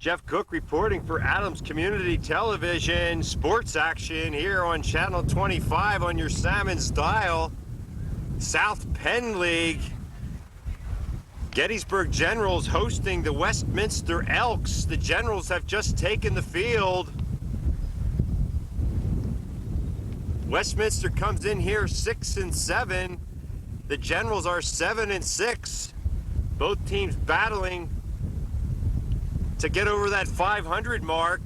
Jeff Cook reporting for Adams Community Television. Sports action here on Channel 25 on your Salmon's dial. South Penn League. Gettysburg Generals hosting the Westminster Elks. The Generals have just taken the field. Westminster comes in here 6-7. The Generals are 7-6. Both teams battling to get over that 500 mark.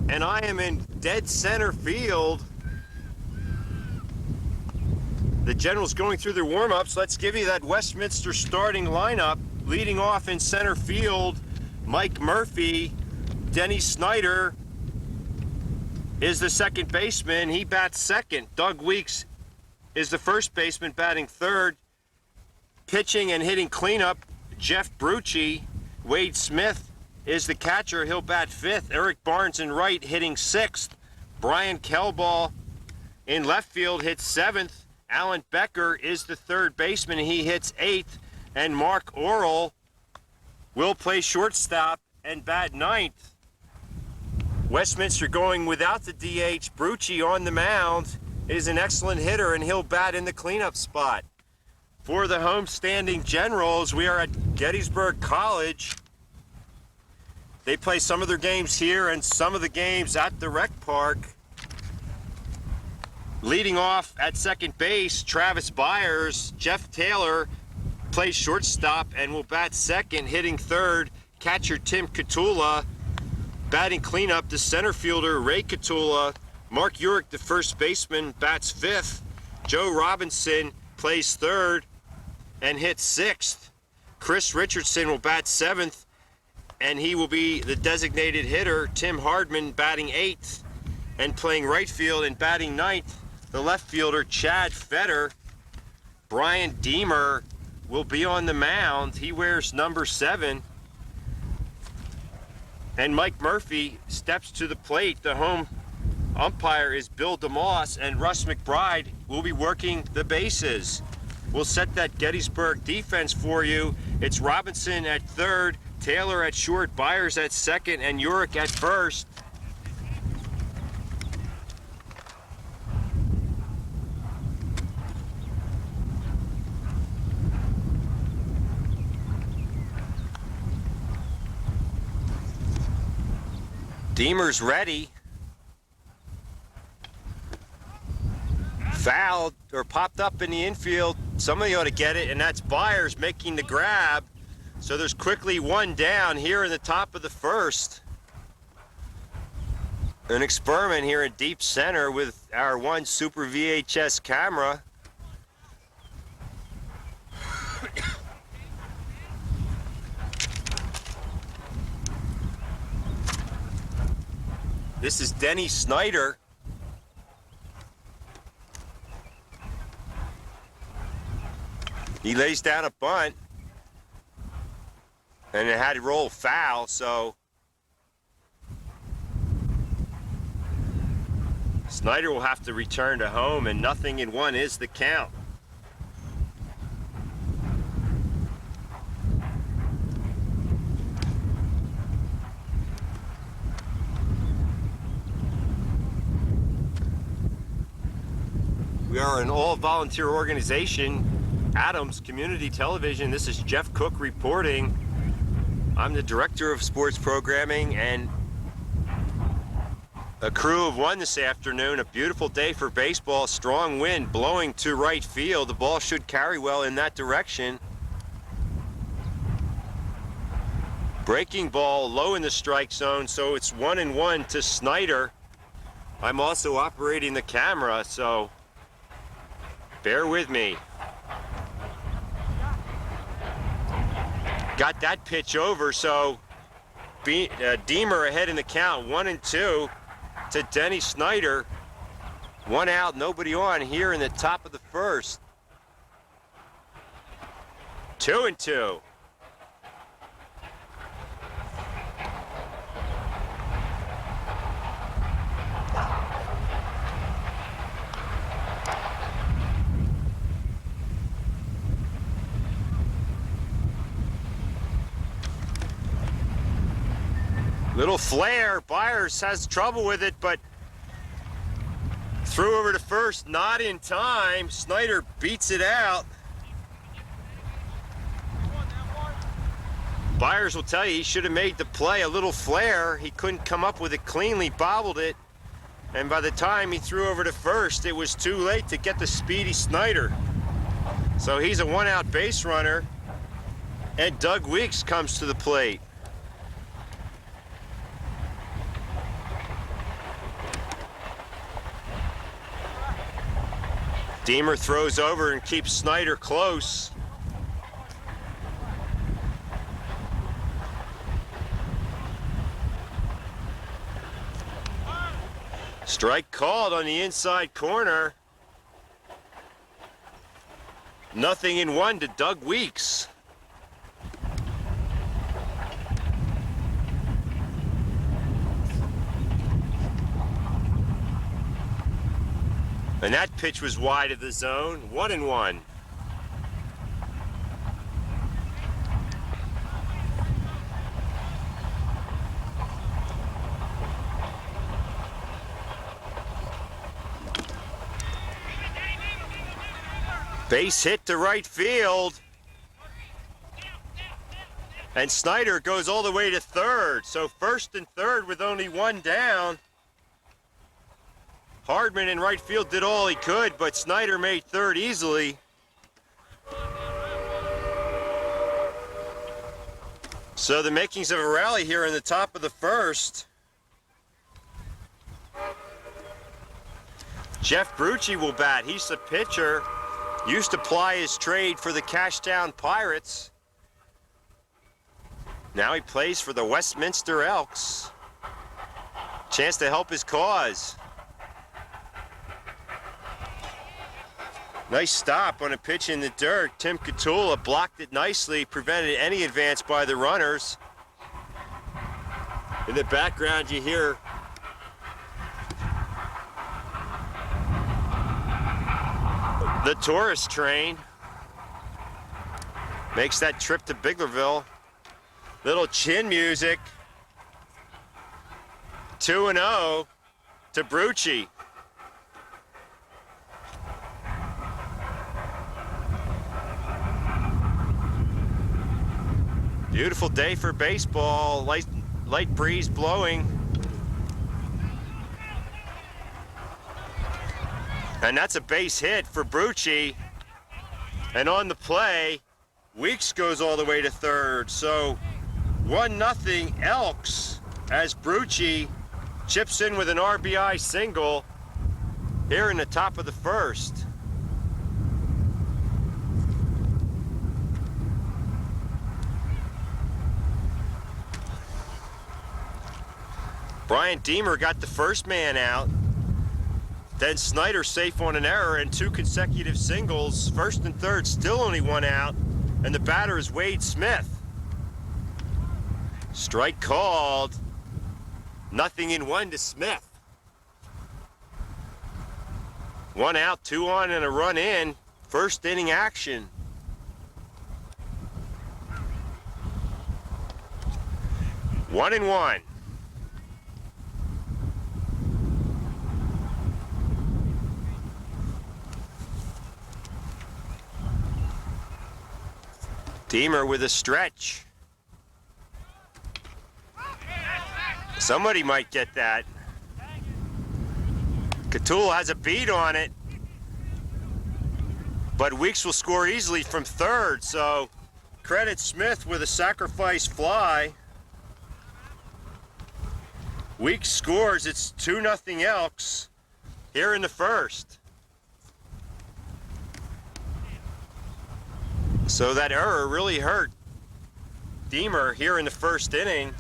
And I am in dead center field. The Generals going through their warm-ups. Let's give you that Westminster starting lineup. Leading off in center field, Mike Murphy. Denny Snyder is the second baseman. He bats second. Doug Weeks is the first baseman, batting third. Pitching and hitting cleanup, Jeff Brucci. Wade Smith is the catcher. He'll bat fifth. Eric Barnes in right, hitting sixth. Brian Kelball in left field hits seventh. Alan Becker is the third baseman. He hits eighth. And Mark Orrell will play shortstop and bat ninth. Westminster going without the DH. Brucci on the mound is an excellent hitter, and he'll bat in the cleanup spot. For the homestanding Generals, we are at Gettysburg College. They play some of their games here and some of the games at the rec park. Leading off at second base, Travis Byers. Jeff Taylor plays shortstop and will bat second, hitting third. Catcher Tim Catula. Batting cleanup, the center fielder Ray Catula. Mark Urick, the first baseman, bats fifth. Joe Robinson plays third and hits sixth. Chris Richardson will bat seventh, and he will be the designated hitter. Tim Hardman batting eighth and playing right field, and batting ninth, the left fielder Chad Fetter. Brian Deemer will be on the mound. He wears number 7. And Mike Murphy steps to the plate. The home umpire is Bill DeMoss, and Russ McBride will be working the bases. We'll set that Gettysburg defense for you. It's Robinson at third, Taylor at short, Byers at second, and Urick at first. Deemer's ready. Fouled or popped up in the infield. Somebody ought to get it, and that's Byers making the grab. So there's quickly one down here in the top of the first. An experiment here in deep center with our one Super VHS camera. This is Denny Snyder. He lays down a bunt, and it had to roll foul, so Snyder will have to return to home, and 0-1 is the count. We are an all-volunteer organization, Adams Community Television. This is Jeff Cook reporting. I'm the director of sports programming, and a crew of one this afternoon. A beautiful day for baseball. Strong wind blowing to right field. The ball should carry well in that direction. Breaking ball low in the strike zone, so it's 1-1 to Snyder. I'm also operating the camera, so bear with me. Got that pitch over, so Deemer ahead in the count, 1-2 to Denny Snyder. 1 out, nobody on here in the top of the first. 2-2. Little flare. Byers has trouble with it, but threw over to first, not in time. Snyder beats it out. Byers will tell you he should have made the play. A little flare. He couldn't come up with it cleanly, bobbled it. And by the time he threw over to first, it was too late to get the speedy Snyder. So he's a one-out base runner. And Doug Weeks comes to the plate. Deemer throws over and keeps Snyder close. Strike called on the inside corner. 0-1 to Doug Weeks. And that pitch was wide of the zone. 1-1. Base hit to right field. And Snyder goes all the way to third. So first and third with only one down. Hardman in right field did all he could, but Snyder made third easily. So the makings of a rally here in the top of the first. Jeff Brucci will bat. He's the pitcher. Used to ply his trade for the Cashtown Pirates. Now he plays for the Westminster Elks. Chance to help his cause. Nice stop on a pitch in the dirt. Tim Catula blocked it nicely, prevented any advance by the runners. In the background you hear the tourist train. Makes that trip to Biglerville. Little chin music. 2-0 to Brucci. Beautiful day for baseball. Light breeze blowing. And that's a base hit for Brucci. And on the play, Weeks goes all the way to third. So 1-0 Elks as Brucci chips in with an RBI single here in the top of the first. Brian Deemer got the first man out. Then Snyder safe on an error and two consecutive singles. First and third, still only one out. And the batter is Wade Smith. Strike called. 0-1 to Smith. One out, two on, and a run in. First inning action. One and one. Deemer with a stretch. Somebody might get that. Catula has a beat on it. But Weeks will score easily from third, so credit Smith with a sacrifice fly. Weeks scores. It's 2-0 Elks here in the first. So that error really hurt Deemer here in the first inning.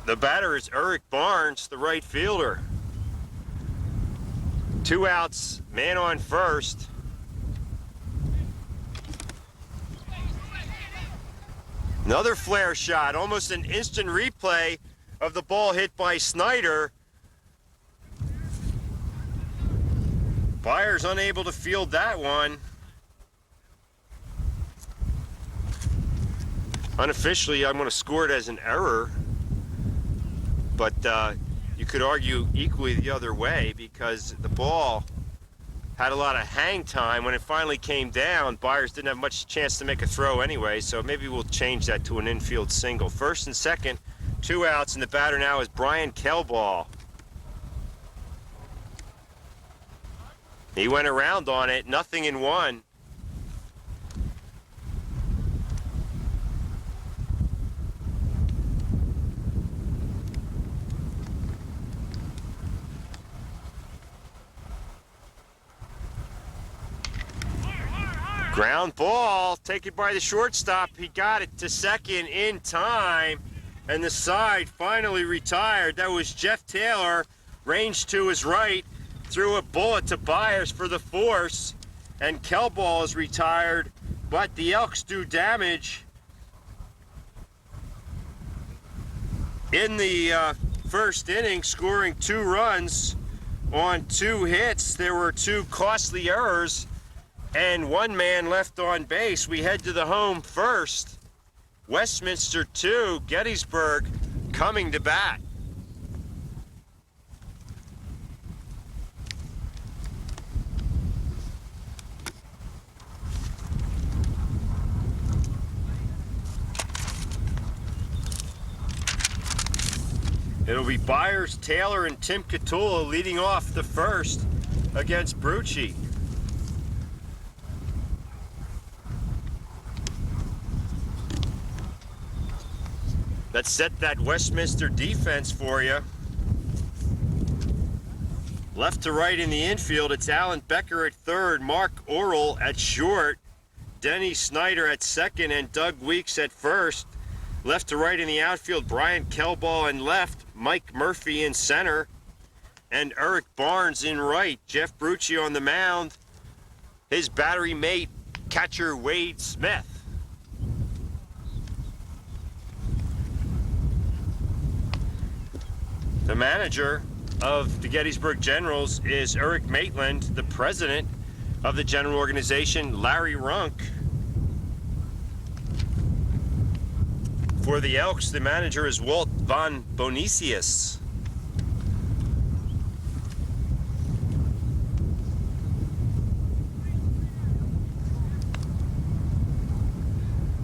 The batter is Eric Barnes, the right fielder. Two outs, man on first. Another flare shot, almost an instant replay of the ball hit by Snyder. Byers unable to field that one. Unofficially, I'm going to score it as an error, but you could argue equally the other way because the ball had a lot of hang time. When it finally came down, Byers didn't have much chance to make a throw anyway, so maybe we'll change that to an infield single. First and second, 2 outs, and the batter now is Brian Kelball. He went around on it, 0-1. Ground ball, taken by the shortstop. He got it to second in time, and the side finally retired. That was Jeff Taylor, ranged to his right, threw a bullet to Byers for the force, and Kelball is retired, but the Elks do damage in the first inning, scoring 2 runs on 2 hits. There were 2 costly errors and 1 man left on base. We head to the home first. Westminster 2, Gettysburg coming to bat. It'll be Byers, Taylor, and Tim Catula leading off the first against Brucci. Let's set that Westminster defense for you. Left to right in the infield, it's Alan Becker at third, Mark Orrell at short, Denny Snyder at second, and Doug Weeks at first. Left to right in the outfield, Brian Kelball in left, Mike Murphy in center, and Eric Barnes in right. Jeff Brucci on the mound, his battery mate, catcher Wade Smith. The manager of the Gettysburg Generals is Eric Maitland. The president of the general organization, Larry Runk. For the Elks, the manager is Walt von Bonicius.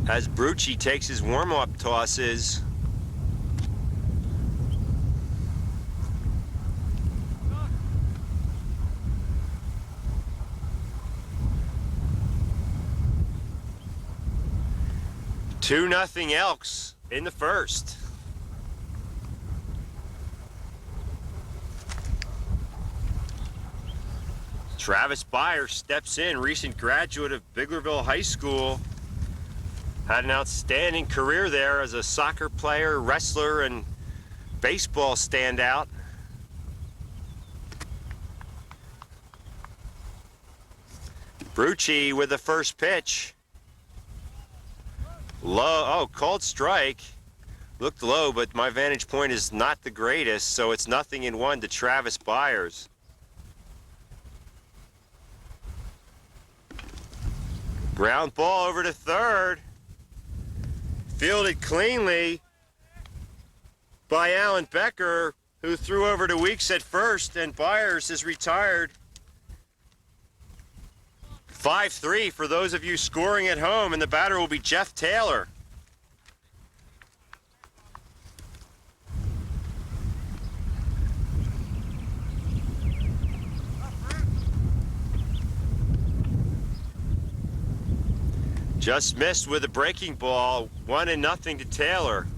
As Brucci takes his warm-up tosses, Two nothing Elks in the first. Travis Byers steps in, recent graduate of Biglerville High School. Had an outstanding career there as a soccer player, wrestler, and baseball standout. Brucci with the first pitch. Low, oh, called strike. Looked low, but my vantage point is not the greatest, so it's 0-1 to Travis Byers. Ground ball over to third. Fielded cleanly by Alan Becker, who threw over to Weeks at first, and Byers is retired. 5-3 for those of you scoring at home, and the batter will be Jeff Taylor. Just missed with a breaking ball, 1-0 to Taylor.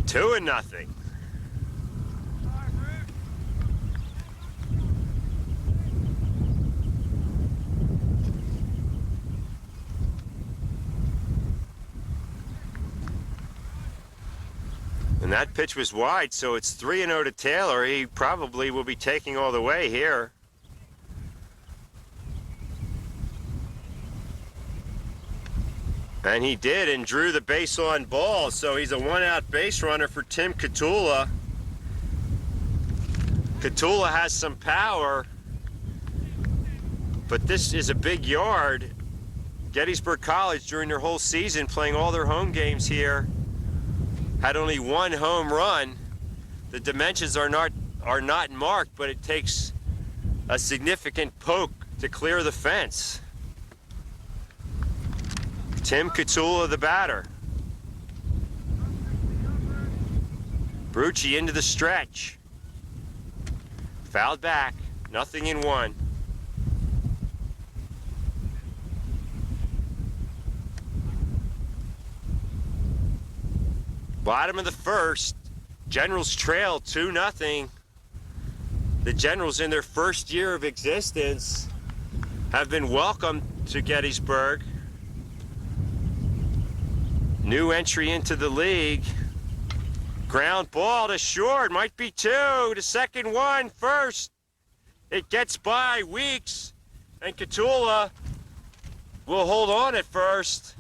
Two and nothing. And that pitch was wide, so it's 3-0 to Taylor. He probably will be taking all the way here. And he did, and drew the base on ball, so he's a 1-out base runner for Tim Catula. Catula has some power, But this is a big yard. Gettysburg College, during their whole season, playing all their home games here, had only one home run. The dimensions are not marked, but it takes a significant poke to clear the fence. Tim Catula, the batter. Brucci into the stretch. Fouled back, 0-1. Bottom of the first, Generals trail 2-0. The Generals, in their first year of existence, have been welcomed to Gettysburg. New entry into the league. Ground ball to short, might be two, to second one, first. It gets by Weeks, and Catula will hold on at first.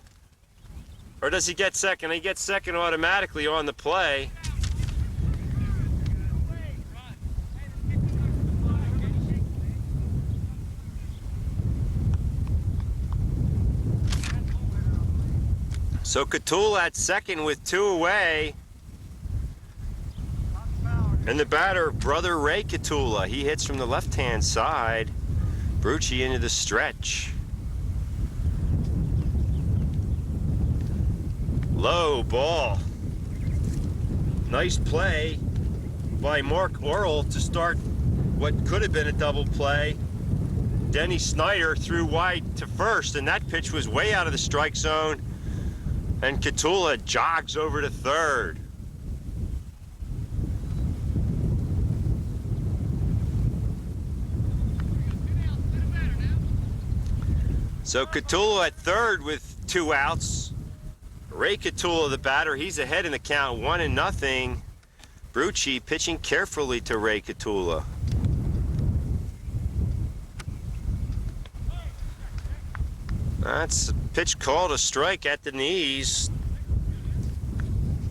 Or does he get second? He gets second automatically on the play. So Catula at second with 2 away. And the batter, brother Ray Catula, he hits from the left-hand side. Brucci into the stretch. Low ball. Nice play by Mark Orrell to start what could have been a double play. Denny Snyder threw wide to first, and that pitch was way out of the strike zone. And Catula jogs over to third. So Catula at third with 2 outs. Ray Catula, the batter, he's ahead in the count, 1-0. Brucci pitching carefully to Ray Catula. That's a pitch called a strike at the knees.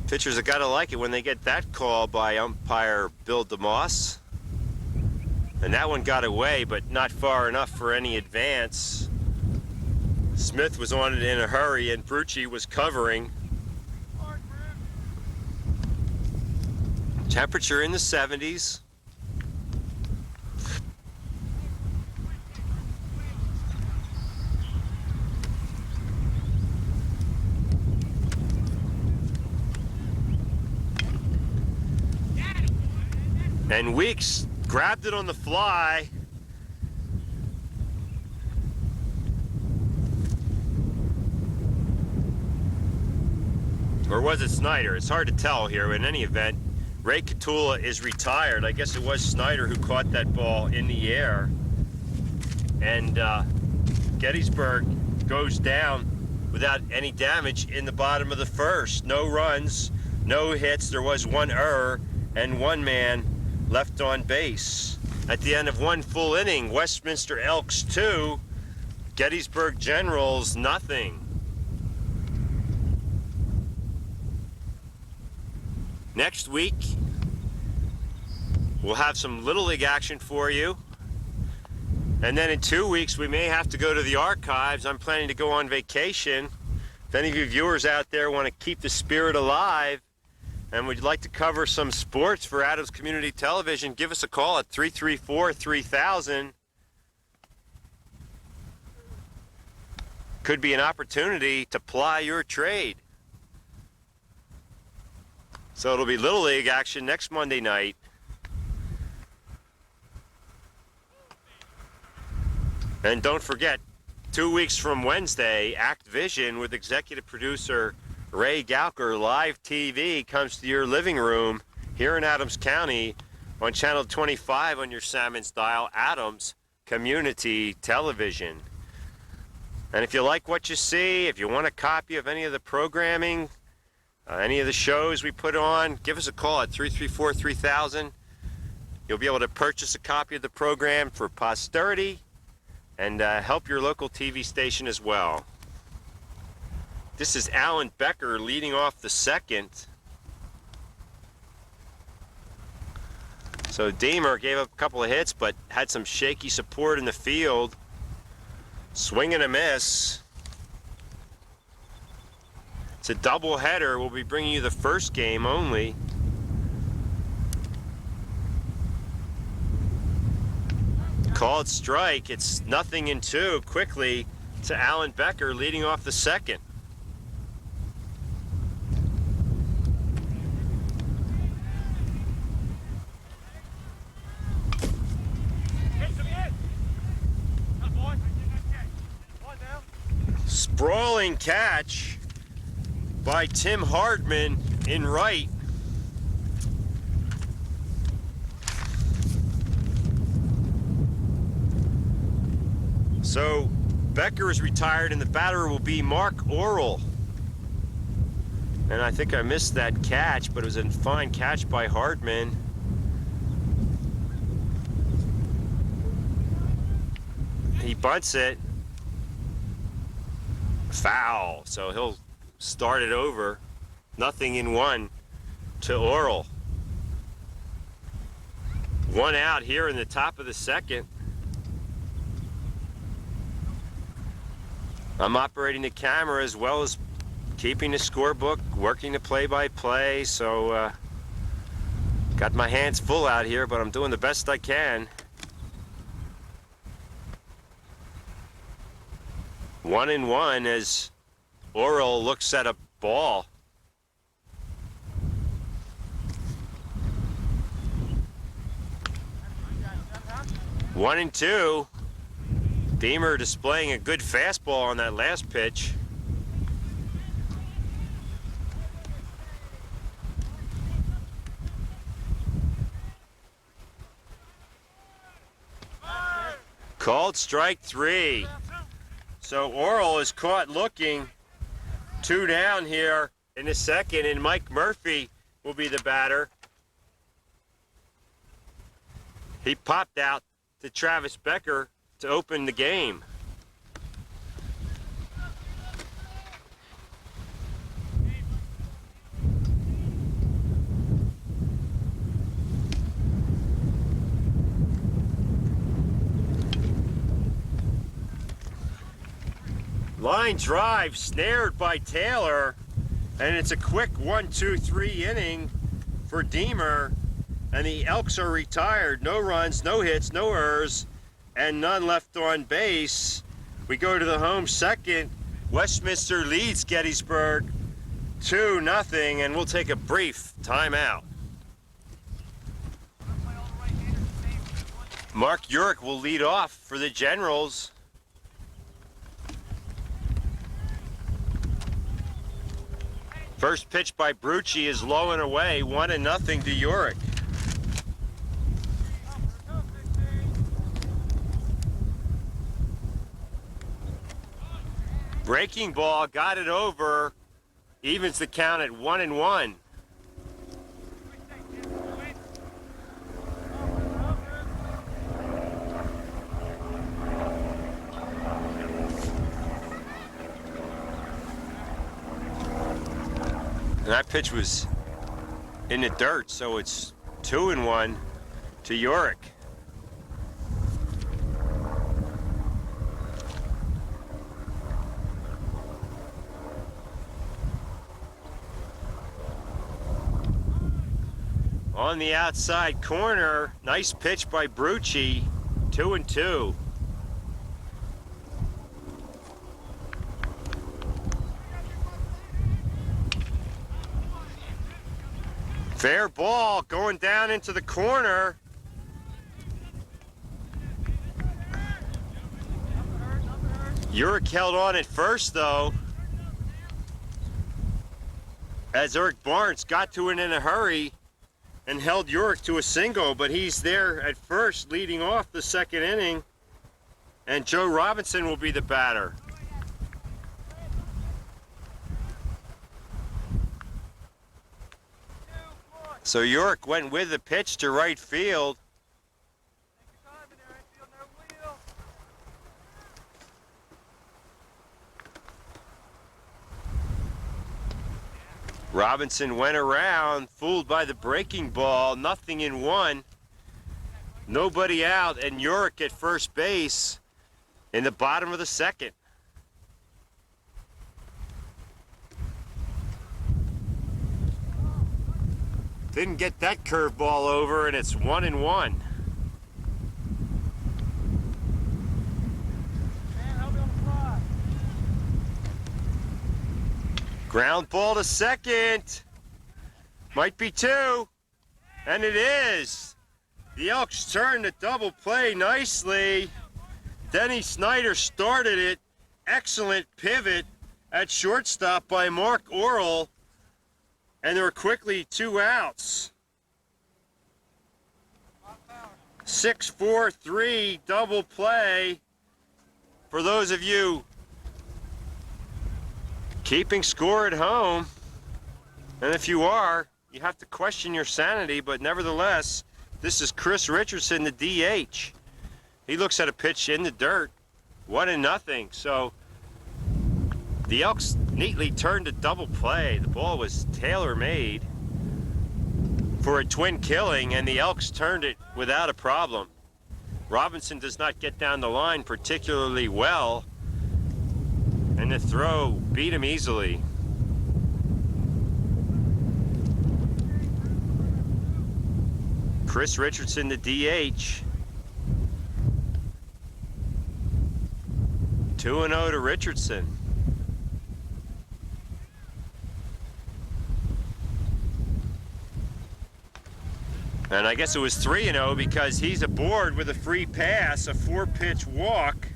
Pitchers have got to like it when they get that call by umpire Bill DeMoss. And that one got away, but not far enough for any advance. Smith was on it in a hurry, and Brucci was covering. Temperature in the 70s. And Weeks grabbed it on the fly. Or was it Snyder? It's hard to tell here. In any event, Ray Catula is retired. I guess it was Snyder who caught that ball in the air. And Gettysburg goes down without any damage in the bottom of the first. No runs, no hits. There was 1 error and 1 man left on base. At the end of 1 full inning, Westminster Elks 2, Gettysburg Generals nothing. Next week, we'll have some Little League action for you. And then in 2 weeks, we may have to go to the archives. I'm planning to go on vacation. If any of you viewers out there want to keep the spirit alive and would like to cover some sports for Adams Community Television, give us a call at 334-3000. Could be an opportunity to ply your trade. So it'll be Little League action next Monday night. And don't forget, 2 weeks from Wednesday, Act Vision with executive producer Ray Gauker, live TV, comes to your living room here in Adams County on Channel 25 on your Salmons dial, Adams Community Television. And if you like what you see, if you want a copy of any of the programming, any of the shows we put on, give us a call at 334-3000. You'll be able to purchase a copy of the program for posterity and help your local TV station as well. This is Alan Becker leading off the second. So Deemer gave up a couple of hits, but had some shaky support in the field. Swing and a miss. It's a doubleheader. We'll be bringing you the first game only. Called strike. It's 0-2 quickly to Alan Becker leading off the second. Sprawling catch by Tim Hardman in right. So Becker is retired and the batter will be Mark Orrell. And I think I missed that catch, but it was a fine catch by Hardman. He bunts it. Foul, so he'll start it over. 0-1 to Orrell. One out here in the top of the second. I'm operating the camera as well as keeping the scorebook, working the play-by-play, so got my hands full out here, but I'm doing the best I can. 1-1 as Orrell looks at a ball. One and two. Deemer displaying a good fastball on that last pitch. Called strike 3. So Orrell is caught looking. 2 down here in the second, and Mike Murphy will be the batter. He popped out to Travis Becker to open the game. Line drive snared by Taylor, and it's a quick 1-2-3 inning for Deemer, and the Elks are retired. No runs, no hits, no errors, and none left on base. We go to the home second. Westminster leads Gettysburg 2-0, and we'll take a brief timeout. Mark Urick will lead off for the Generals. First pitch by Brucci is low and away, 1-0 to Urick. Breaking ball, got it over, evens the count at 1-1. And that pitch was in the dirt, so it's 2-1 to Urick. On the outside corner, nice pitch by Brucci, 2-2. Fair ball going down into the corner. Urick held on at first, though, as Eric Barnes got to it in a hurry and held Urick to a single, but he's there at first leading off the second inning, and Joe Robinson will be the batter. So Urick went with the pitch to right field. Robinson went around, fooled by the breaking ball, 0-1. Nobody out, and Urick at first base in the bottom of the second. Didn't get that curveball over, and it's 1-1. Ground ball to second. Might be two. And it is. The Elks turned the double play nicely. Denny Snyder started it. Excellent pivot at shortstop by Mark Orrell. And there were quickly 2 outs. 6-4-3 double play. For those of you keeping score at home, and if you are, you have to question your sanity, but nevertheless, this is Chris Richardson, the DH. He looks at a pitch in the dirt, 1-0. So the Elks neatly turned a double play. The ball was tailor-made for a twin killing, and the Elks turned it without a problem. Robinson does not get down the line particularly well, and the throw beat him easily. Chris Richardson, the DH. 2-0 to Richardson. And I guess it was 3-0 because he's aboard with a free pass, a 4-pitch walk.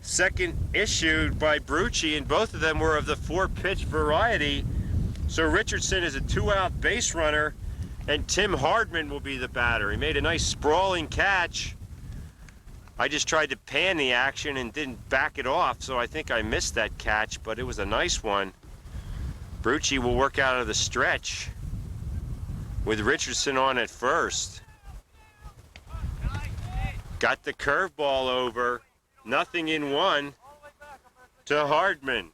Second issued by Brucci, and both of them were of the 4-pitch variety. So Richardson is a 2-out base runner, and Tim Hardman will be the batter. He made a nice sprawling catch. I just tried to pan the action and didn't back it off, so I think I missed that catch, but it was a nice one. Brucci will work out of the stretch with Richardson on at first. Got the curveball over. 0-1 to Hardman.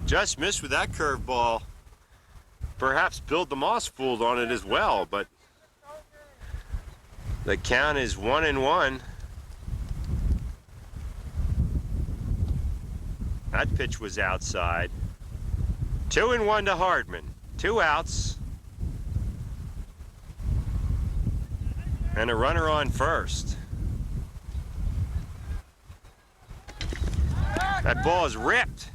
Just missed with that curveball. Perhaps Bill DeMoss fooled on it as well, but the count is 1-1. That pitch was outside. 2-1 to Hardman. 2 outs. And a runner on first. That ball is ripped.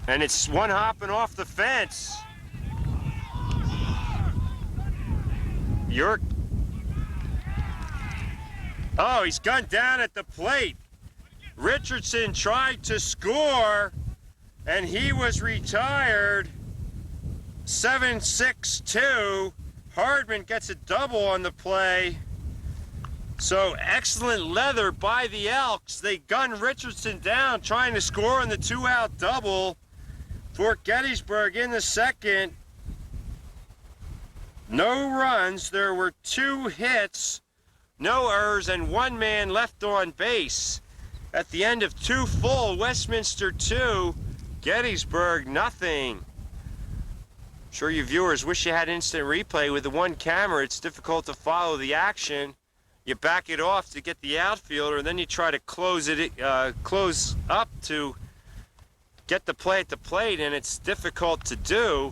And it's one hopping off the fence. Oh, he's gunned down at the plate. Richardson tried to score, and he was retired. 7-6-2. Hardman gets a double on the play. So excellent leather by the Elks. They gun Richardson down, trying to score on the 2-out double for Gettysburg in the second. No runs. There were 2 hits, no errors, and 1 man left on base. At the end of 2 full, Westminster 2, Gettysburg nothing. Sure you viewers wish you had instant replay. With the one camera, it's difficult to follow the action. You back it off to get the outfielder, and then you try to close up to get the play at the plate, and it's difficult to do.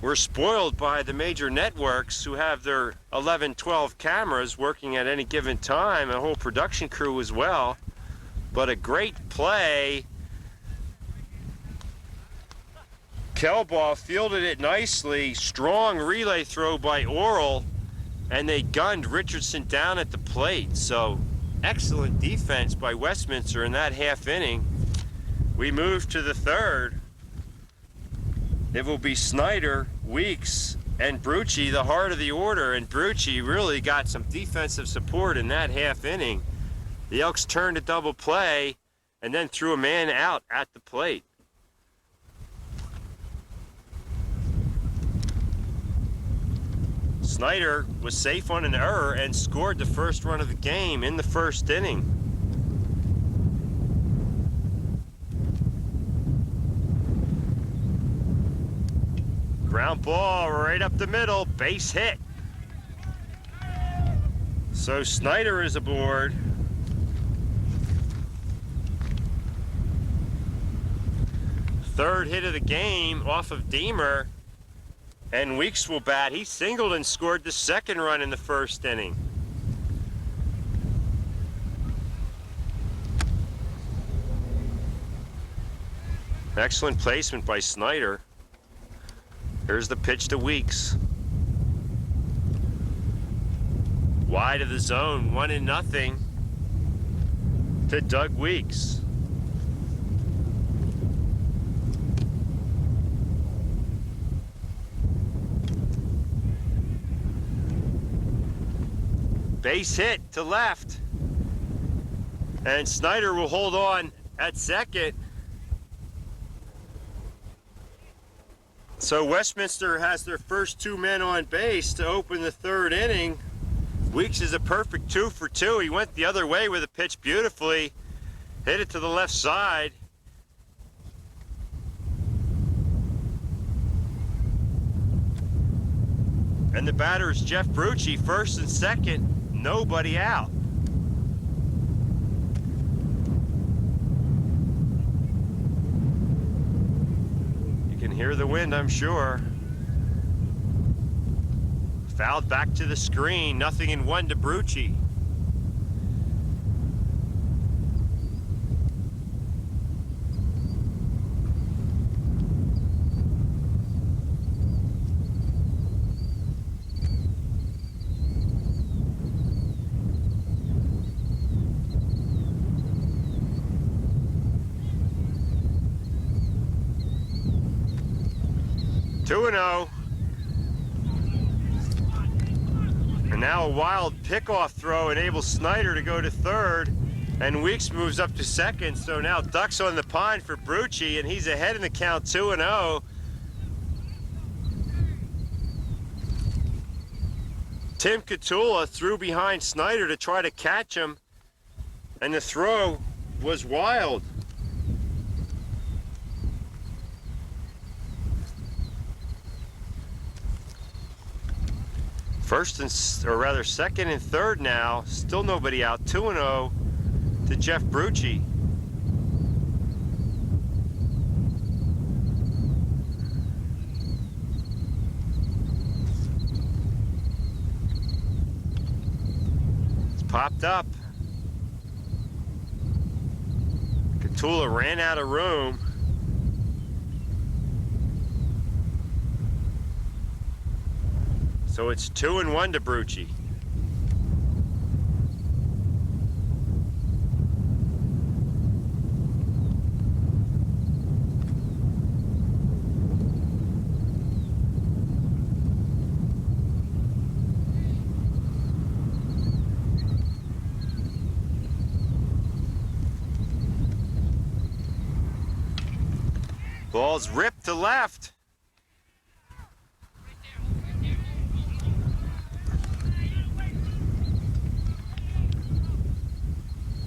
We're spoiled by the major networks who have their 11, 12 cameras working at any given time, a whole production crew as well. But a great play. Kelbaugh fielded it nicely. Strong relay throw by Orrell, and they gunned Richardson down at the plate. So excellent defense by Westminster in that half inning. We move to the third. It will be Snyder, Weeks, and Brucci, the heart of the order, and Brucci really got some defensive support in that half inning. The Elks turned a double play and then threw a man out at the plate. Snyder was safe on an error and scored the first run of the game in the first inning. Ground ball right up the middle, base hit. So Snyder is aboard. Third hit of the game off of Deemer. And Weeks will bat. He singled and scored the second run in the first inning. Excellent placement by Snyder. Here's the pitch to Weeks. Wide of the zone, 1-0 to Doug Weeks. Base hit to left. And Snyder will hold on at second. So Westminster has their first two men on base to open the third inning. Weeks is a perfect 2 for 2. He went the other way with a pitch beautifully. Hit it to the left side. And the batter is Jeff Brucci, first and second, nobody out. You can hear the wind, I'm sure. Fouled back to the screen, 0-1 to Brucci. Two and 0. And now a wild pickoff throw enables Snyder to go to third, and Weeks moves up to second. So now ducks on the pond for Brucci, and he's ahead in the count 2-0. Tim Catula threw behind Snyder to try to catch him, and the throw was wild. Second and third now, still nobody out, 2-0 to Jeff Brucci. It's popped up. Catula ran out of room. So it's 2-1 to Brucci. Ball's ripped to left.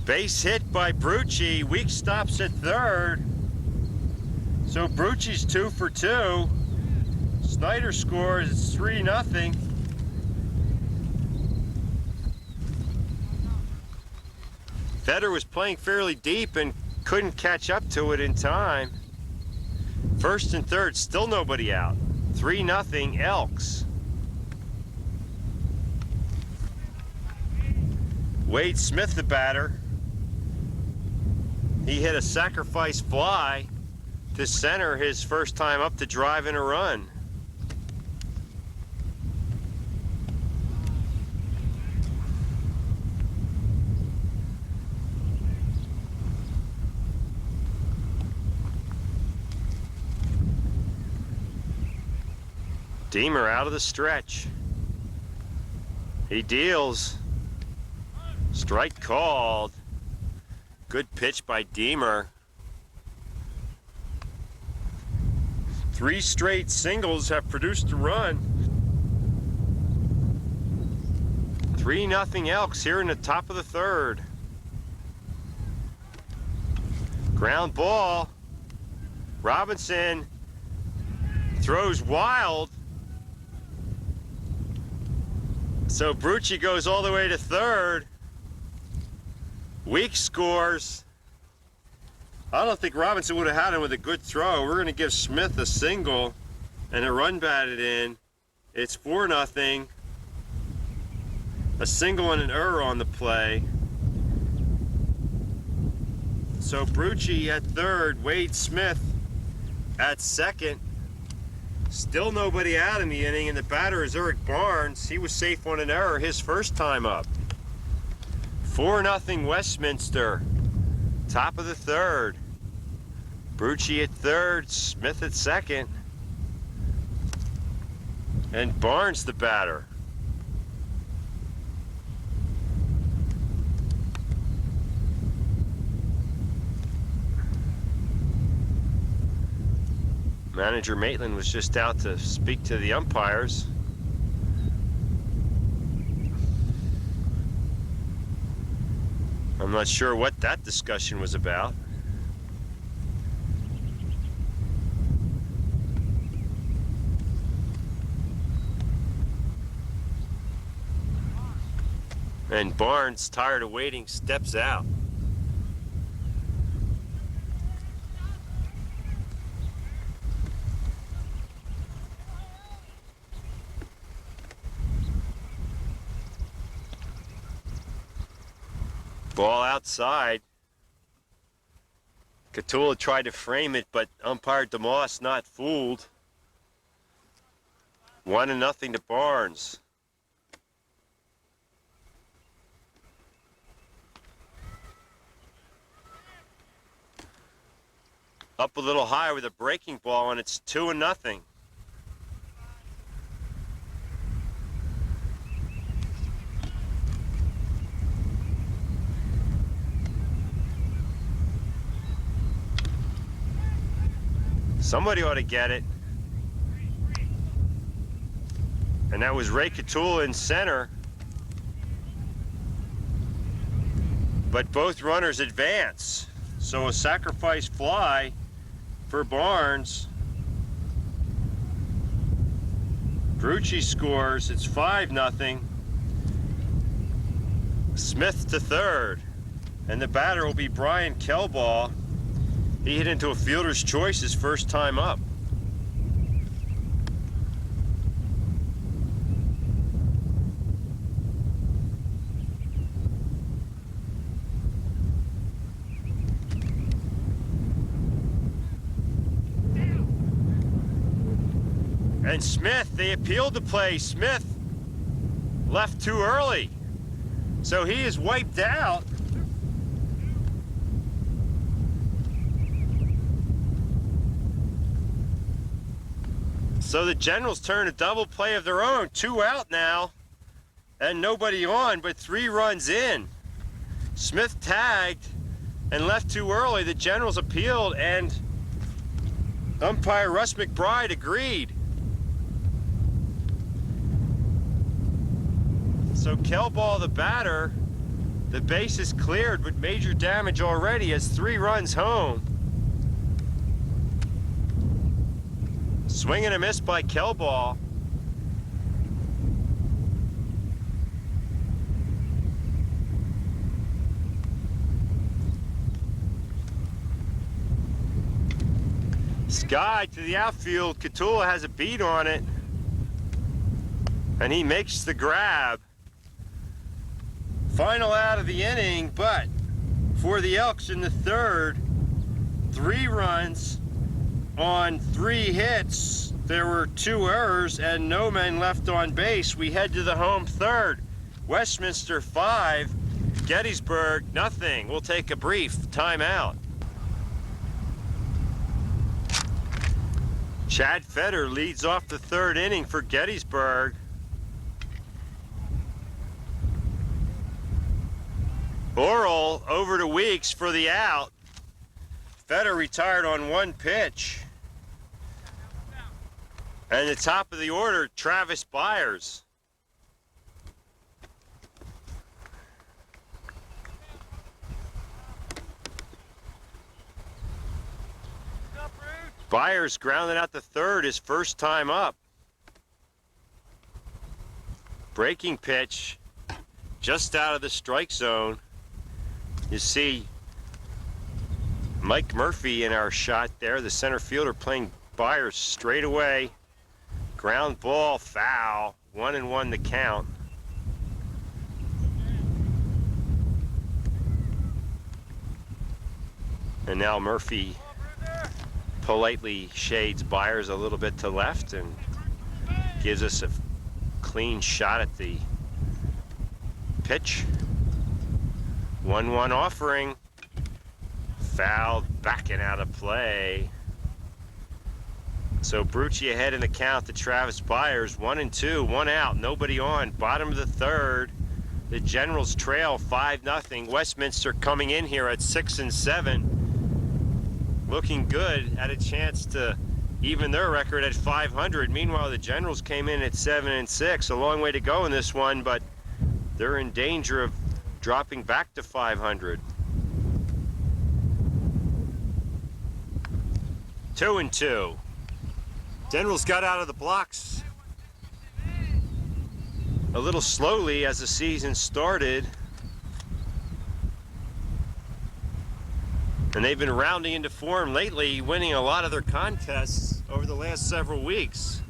Base hit by Brucci. Weeks stops at third. So Brucci's 2 for 2. Snyder scores. It's 3-0. Fetter was playing fairly deep and couldn't catch up to it in time. First and third, still nobody out. 3-0 Elks. Wade Smith, the batter. He hit a sacrifice fly to center his first time up to drive in a run. Deemer out of the stretch. He deals. Strike called. Good pitch by Deemer. 3 straight singles have produced a run. 3-0 Elks here in the top of the third. Ground ball. Robinson throws wild. So Brucci goes all the way to third. Weeks scores. I don't think Robinson would have had him with a good throw. We're going to give Smith a single and a run batted in. It's 4-0. A single and an error on the play. So Brucci at third, Wade Smith at second. Still nobody out in the inning, and the batter is Eric Barnes. He was safe on an error his first time up. 4-0 Westminster. Top of the third. Brucci at third, Smith at second. And Barnes the batter. Manager Maitland was just out to speak to the umpires. I'm not sure what that discussion was about. And Barnes, tired of waiting, steps out. Ball outside. Catula tried to frame it, but umpire DeMoss not fooled. 1-0 to Barnes. Up a little high with a breaking ball, and it's 2-0. Somebody ought to get it. And that was Ray Catula in center. But both runners advance. So a sacrifice fly for Barnes. Brucci scores. It's 5-0. Smith to third. And the batter will be Brian Kelbaugh. He hit into a fielder's choice his first time up. And Smith, they appealed the play. Smith left too early. So he is wiped out. So the Generals turn a double play of their own. 2 out now, and nobody on, but 3 runs in. Smith tagged and left too early. The Generals appealed, and umpire Russ McBride agreed. So Kelbaugh, the batter, the base is cleared, but major damage already as 3 runs home. Swing and a miss by Kelbaugh. Sky to the outfield. Catula has a beat on it. And he makes the grab. Final out of the inning, but for the Elks in the third, 3 runs on 3 hits. There were 2 errors and no men left on base. We head to the home third. Westminster 5, Gettysburg nothing. We'll take a brief timeout. Chad Feder leads off the 3rd inning for Gettysburg. Oral over to Weeks for the out. Feder retired on 1 pitch. And the top of the order, Travis Byers. What's up, Rude? Byers grounded out the third, his first time up. Breaking pitch, just out of the strike zone. You see Mike Murphy in our shot there, the center fielder, playing Byers straight away. Ground ball, foul, 1-1 the count. And now Murphy politely shades Byers a little bit to left and gives us a clean shot at the pitch. 1-1 offering. Fouled, backing out of play. So Brucci ahead in the count to Travis Byers. 1-2, 1 out, nobody on. Bottom of the third. The Generals trail 5-0. Westminster coming in here at 6-7. Looking good, had a chance to even their record at 500. Meanwhile, the Generals came in at 7-6. A long way to go in this one, but they're in danger of dropping back to 500. 2-2. Generals got out of the blocks a little slowly as the season started. And they've been rounding into form lately, winning a lot of their contests over the last several weeks.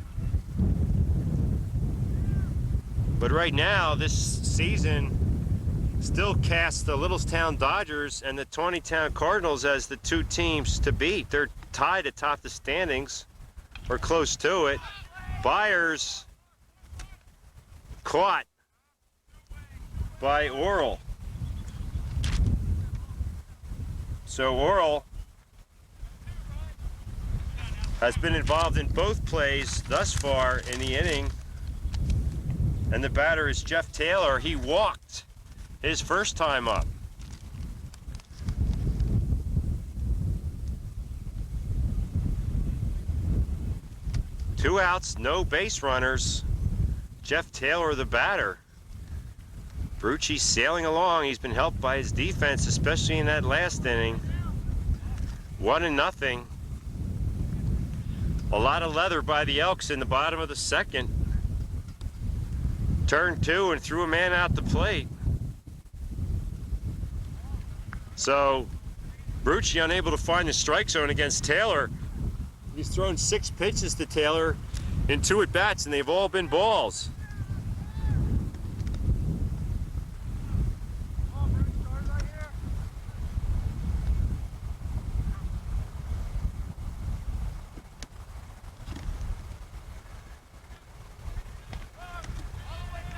But right now, this season still casts the Littlestown Dodgers and the Tawnytown Cardinals as the two teams to beat. They're tied atop the standings, or close to it. Byers caught by Oral. So Oral has been involved in both plays thus far in the inning. And the batter is Jeff Taylor. He walked his first time up. Two outs, no base runners. Jeff Taylor, the batter. Brucci sailing along. He's been helped by his defense, especially in that last inning. 1-0. A lot of leather by the Elks in the bottom of the second. Turned two and threw a man out the plate. So Brucci unable to find the strike zone against Taylor. He's thrown 6 pitches to Taylor in 2 at-bats, and they've all been balls.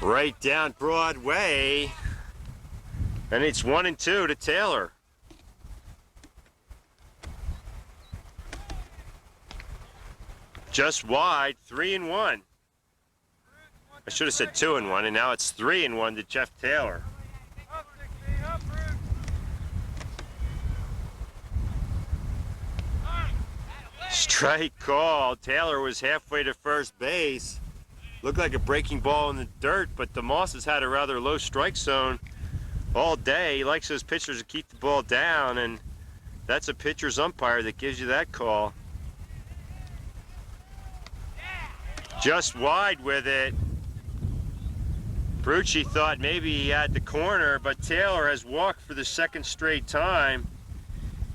Right down Broadway, and it's 1-2 to Taylor. Just wide, 3-1. I should have said 2-1, and now it's 3-1 to Jeff Taylor. Strike call. Taylor was halfway to first base. Looked like a breaking ball in the dirt, but DeMoss has had a rather low strike zone all day. He likes those pitchers to keep the ball down, and that's a pitcher's umpire that gives you that call. Just wide with it. Brucci thought maybe he had the corner, but Taylor has walked for the second straight time.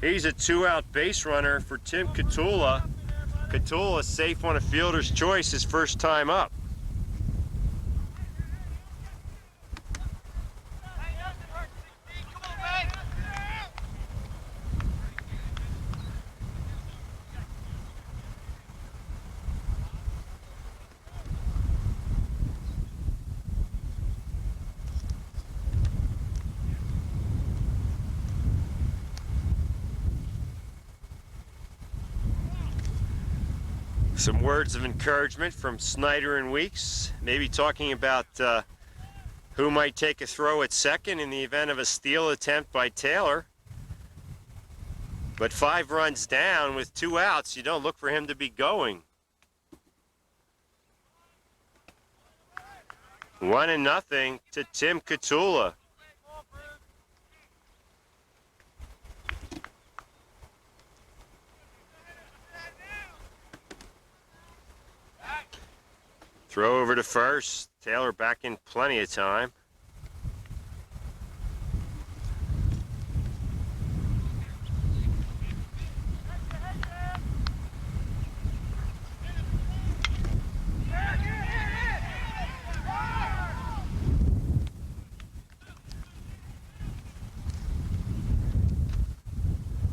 He's a 2-out base runner for Tim Catula. Catula safe on a fielder's choice his first time up. Some words of encouragement from Snyder and Weeks, maybe talking about who might take a throw at second in the event of a steal attempt by Taylor. But 5 runs down with 2 outs, you don't look for him to be going. 1-0 to Tim Catula. Throw over to first. Taylor back in plenty of time.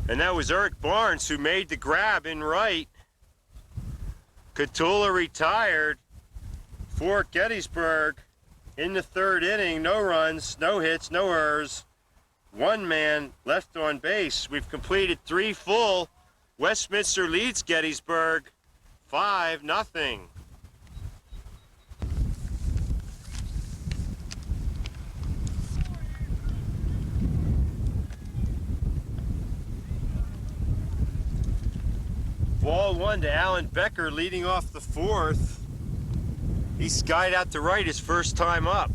And that was Eric Barnes who made the grab in right. Catula retired for Gettysburg in the third inning. No runs, no hits, no errors. One man left on base. We've completed 3 full. Westminster leads Gettysburg 5-0. Ball 1 to Alan Becker leading off the 4th. He skied out to right his first time up.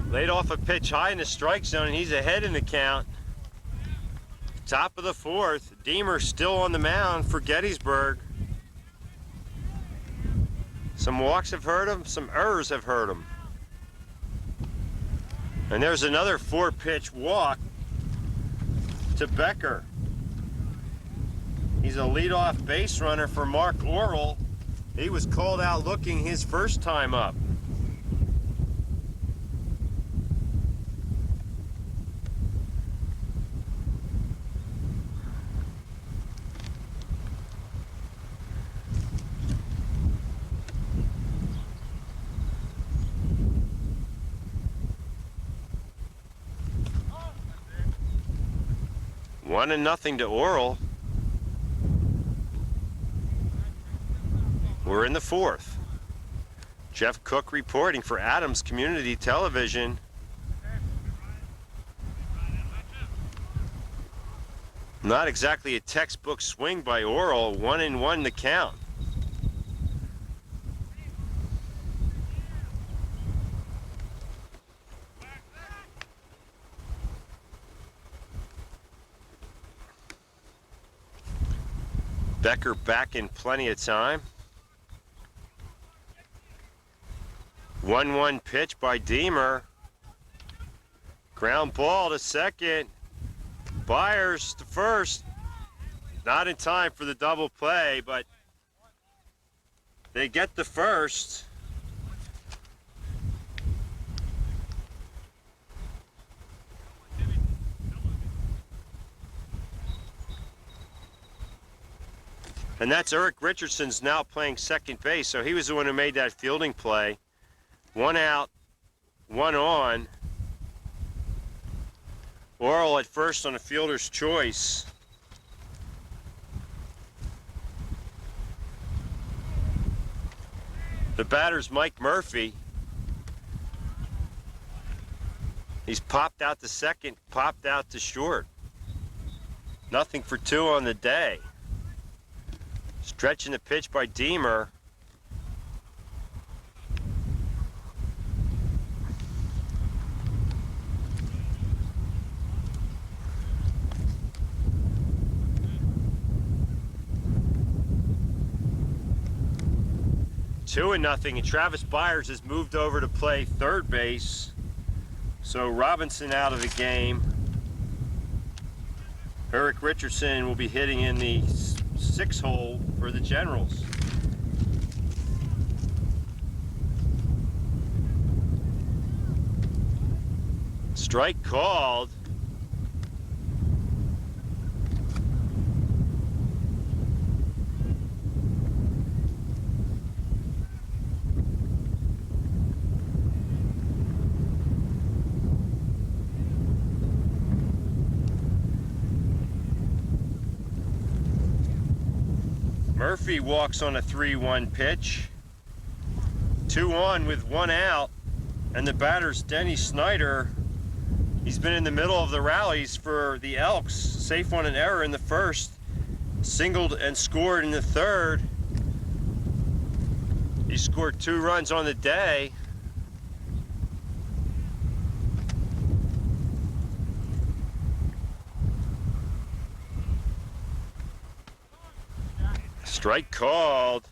Laid off a pitch high in the strike zone, and he's ahead in the count. Top of the 4th. Deemer still on the mound for Gettysburg. Some walks have hurt him, some errors have hurt him. And there's another 4-pitch walk to Becker. He's a leadoff base runner for Mark Orrell. He was called out looking his first time up. One and nothing to Orrell. We're in the 4th. Jeff Cook reporting for Adams Community Television. Not exactly a textbook swing by Orrell. 1-1 the count. Becker back in plenty of time. 1-1 pitch by Deemer. Ground ball to second. Byers to first. Not in time for the double play, but they get the first. And that's Eric Richardson's now playing second base, so he was the one who made that fielding play. 1 out, 1 on. Orrell at first on a fielder's choice. The batter's Mike Murphy. He's popped out to second, popped out to short. Nothing for 2 on the day. Stretching the pitch by Deemer. Two and nothing, and Travis Byers has moved over to play third base. So Robinson out of the game. Eric Richardson will be hitting in the 6 hole for the Generals. Strike called. Murphy walks on a 3-1 pitch. 2 on with 1 out. And the batter's Denny Snyder. He's been in the middle of the rallies for the Elks. Safe on an error in the first. Singled and scored in the third. He scored 2 runs on the day. Strike called.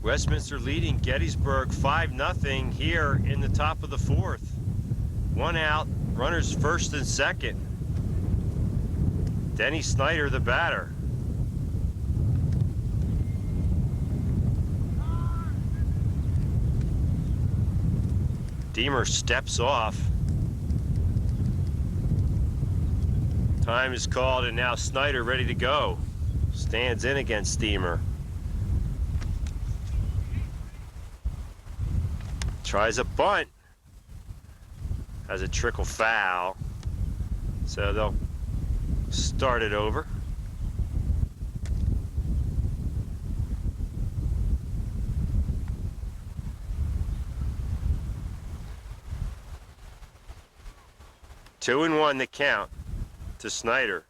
Westminster leading Gettysburg 5-0 here in the top of the fourth. One out, runners first and second. Denny Snyder, the batter. Deemer steps off. Time is called, and now Snyder ready to go. Stands in against Deemer. Tries a bunt. Has a trickle foul. So they'll start it over. Two and one the count to Snyder.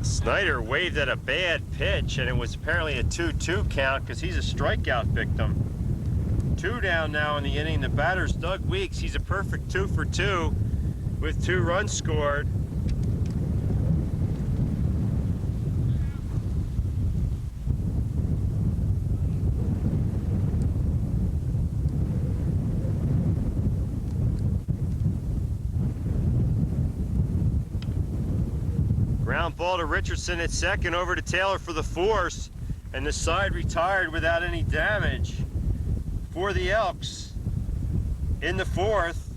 Snyder waved at a bad pitch, and it was apparently a 2-2 count because he's a strikeout victim. Two down now in the inning. The batter's Doug Weeks. He's a perfect 2 for 2 with 2 runs scored. Ground ball to Richardson at second, over to Taylor for the force, and the side retired without any damage for the Elks in the fourth.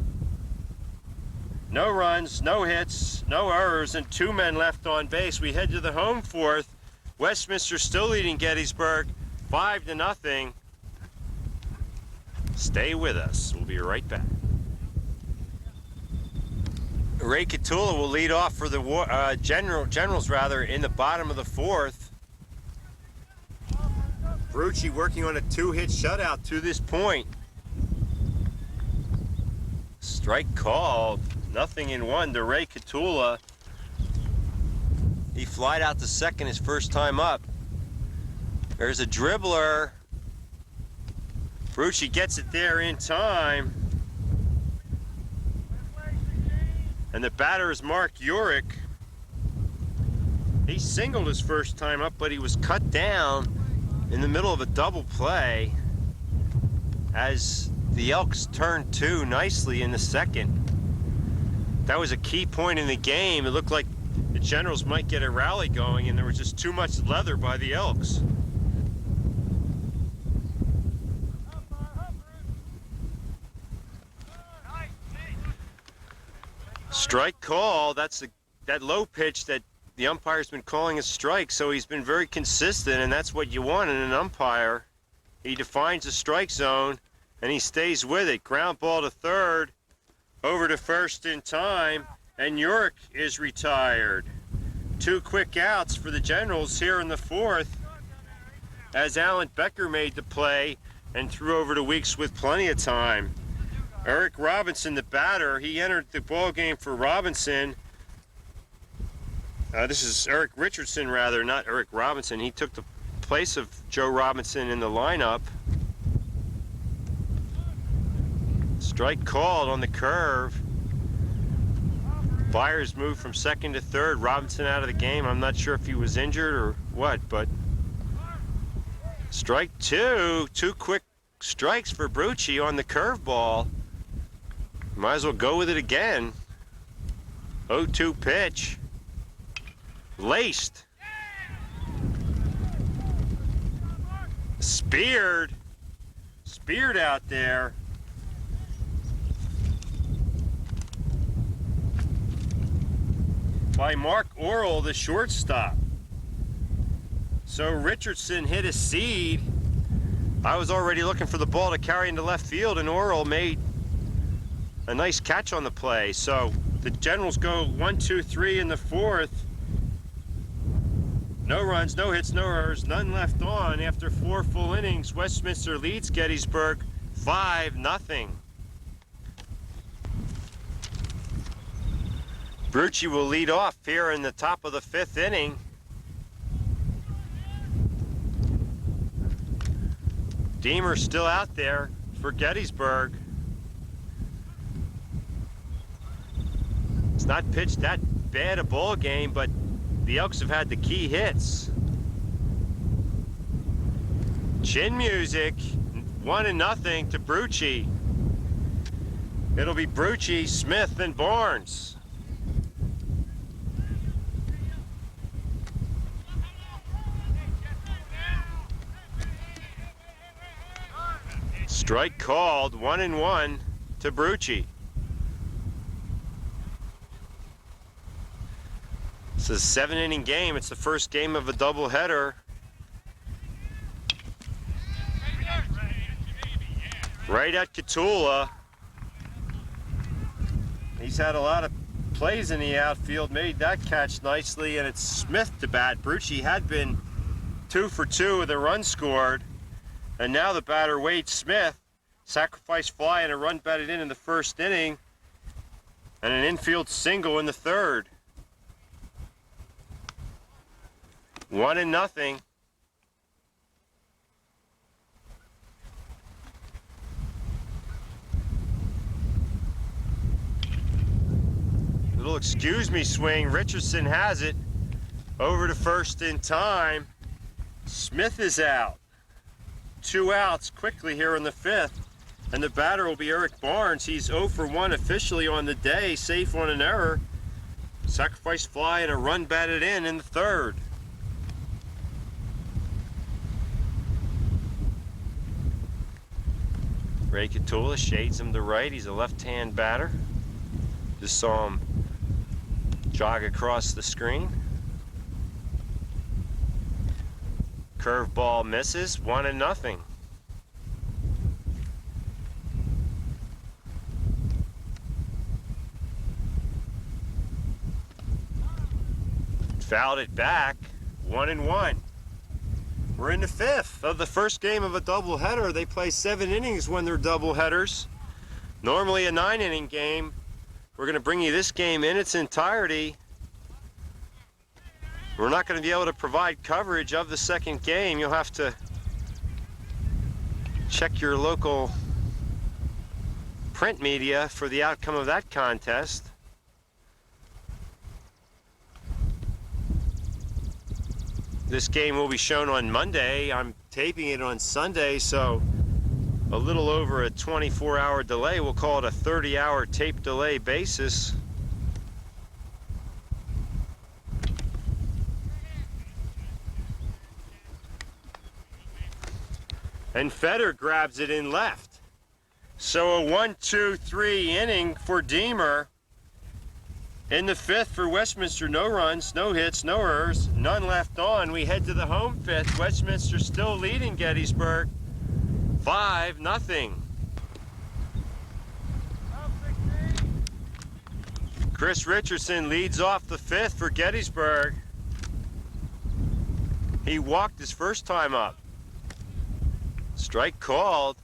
No runs, no hits, no errors, and 2 men left on base. We head to the home fourth. Westminster still leading Gettysburg 5-0. Stay with us. We'll be right back. Ray Catula will lead off for the Generals in the bottom of the fourth. Brucci working on a 2-hit shutout to this point. Strike called. 0-1 to Ray Catula. He flied out to second his first time up. There's a dribbler. Brucci gets it there in time. And the batter is Mark Urick. He singled his first time up, but he was cut down in the middle of a double play as the Elks turned 2 nicely in the second. That was a key point in the game. It looked like the Generals might get a rally going, and there was just too much leather by the Elks. Strike call. That's that low pitch that the umpire's been calling a strike, so he's been very consistent, and that's what you want in an umpire. He defines the strike zone, and he stays with it. Ground ball to third, over to first in time, and Urick is retired. 2 quick outs for the Generals here in the fourth, as Alan Becker made the play and threw over to Weeks with plenty of time. Eric Robinson, the batter, he entered the ball game for Robinson. This is Eric Richardson, rather, not Eric Robinson. He took the place of Joe Robinson in the lineup. Strike called on the curve. Byers moved from second to third. Robinson out of the game. I'm not sure if he was injured or what, but strike 2. 2 quick strikes for Brucci on the curveball. Might as well go with it again. 0-2 pitch. Laced. Speared out there. By Mark Orrell, the shortstop. So Richardson hit a seed I was already looking for the ball to carry into left field, and Orel made a nice catch on the play. So the Generals go 1-2-3 in the fourth. No runs, no hits, no errors, none left on. After 4 full innings, Westminster leads Gettysburg 5-0. Brucci will lead off here in the top of the 5th inning. Deemer still out there for Gettysburg. It's not pitched that bad a ball game, but the Elks have had the key hits. Chin music, 1-0 to Brucci. It'll be Brucci, Smith, and Barnes. Strike called, 1-1 to Brucci. It's a 7-inning game. It's the first game of a doubleheader. Right at Catula. He's had a lot of plays in the outfield, made that catch nicely, and it's Smith to bat. Brucci had been 2 for 2 with a run scored, and now the batter Wade Smith, sacrifice fly and a run batted in the first inning, and an infield single in the third. 1-0. Little excuse me swing. Richardson has it over to first in time. Smith is out. 2 outs quickly here in the 5th. And the batter will be Eric Barnes. He's 0 for 1 officially on the day, safe on an error. Sacrifice fly and a run batted in the third. Ray Catula shades him to right. He's a left-hand batter. Just saw him jog across the screen. Curveball misses, 1-0. Fouled it back, 1-1. We're in the 5th of the first game of a doubleheader. They play 7 innings when they're doubleheaders. Normally a 9-inning game. We're going to bring you this game in its entirety. We're not going to be able to provide coverage of the second game. You'll have to check your local print media for the outcome of that contest. This game will be shown on Monday. I'm taping it on Sunday, so a little over a 24-hour delay. We'll call it a 30-hour tape delay basis. And Fetter grabs it in left. So a 1-2-3 inning for Deemer. In the 5th for Westminster, no runs, no hits, no errors, none left on. We head to the home 5th. Westminster still leading Gettysburg 5-0. Chris Richardson leads off the 5th for Gettysburg. He walked his first time up. Strike called.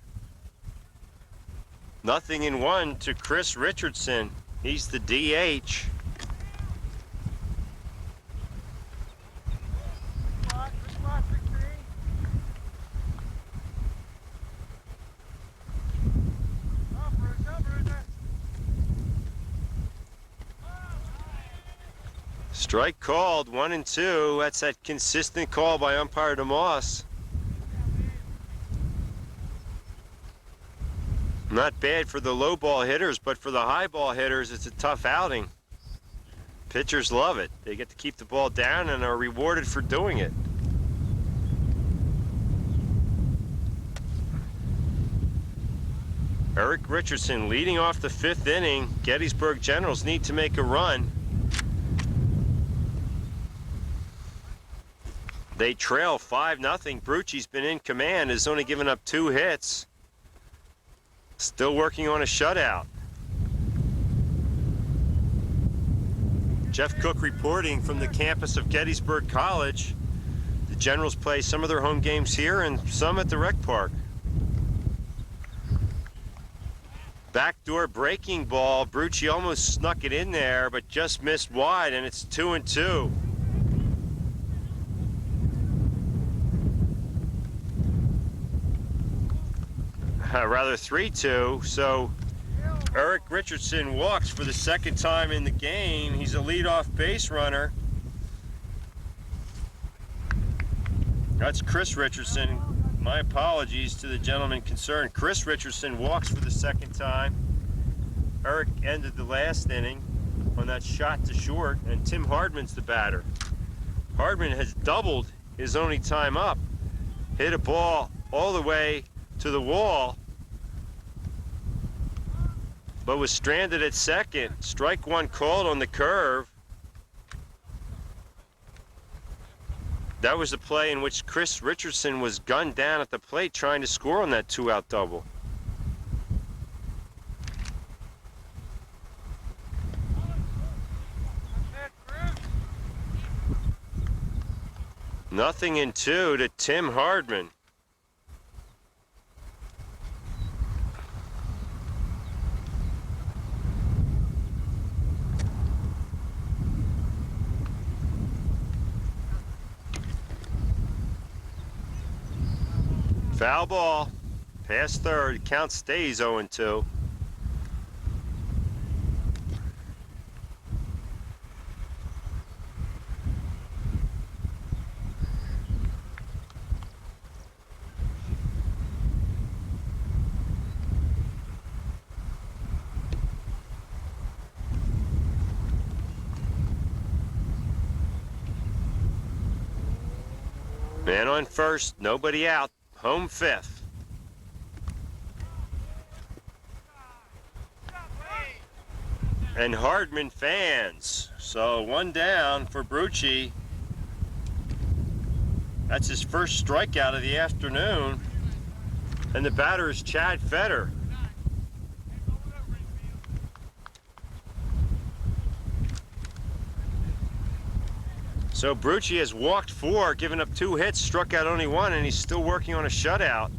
0-1 to Chris Richardson. He's the DH. Strike called, 1-2. That's that consistent call by umpire DeMoss. Not bad for the low ball hitters, but for the high ball hitters, it's a tough outing. Pitchers love it. They get to keep the ball down and are rewarded for doing it. Eric Richardson leading off the 5th inning. Gettysburg Generals need to make a run. They trail 5-0. Brucci's been in command, has only given up 2 hits. Still working on a shutout. Jeff Cook reporting from the campus of Gettysburg College. The Generals play some of their home games here and some at the rec park. Backdoor breaking ball. Brucci almost snuck it in there, but just missed wide, and it's 2-2. Rather 3-2. So Eric Richardson walks for the second time in the game. He's a leadoff base runner. That's Chris Richardson. My apologies to the gentleman concerned. Chris Richardson walks for the second time. Eric ended the last inning on that shot to short, and Tim Hardman's the batter. Hardman has doubled his only time up. Hit a ball all the way to the wall, but was stranded at second. Strike one called on the curve. That was the play in which Chris Richardson was gunned down at the plate trying to score on that 2-out double. Nothing in 2 to Tim Hardman. Foul ball, past third, count stays 0-2. Man on first, nobody out. Home fifth. And Hardman fans. So 1 down for Brucci. That's his first strikeout of the afternoon. And the batter is Chad Fetter. So Brucci has walked 4, given up 2 hits, struck out only 1, and he's still working on a shutout.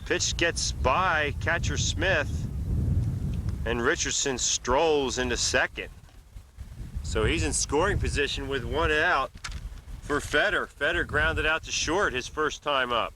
Pitch gets by catcher Smith, and Richardson strolls into second. So he's in scoring position with 1 out for Fetter. Fetter grounded out to short his first time up.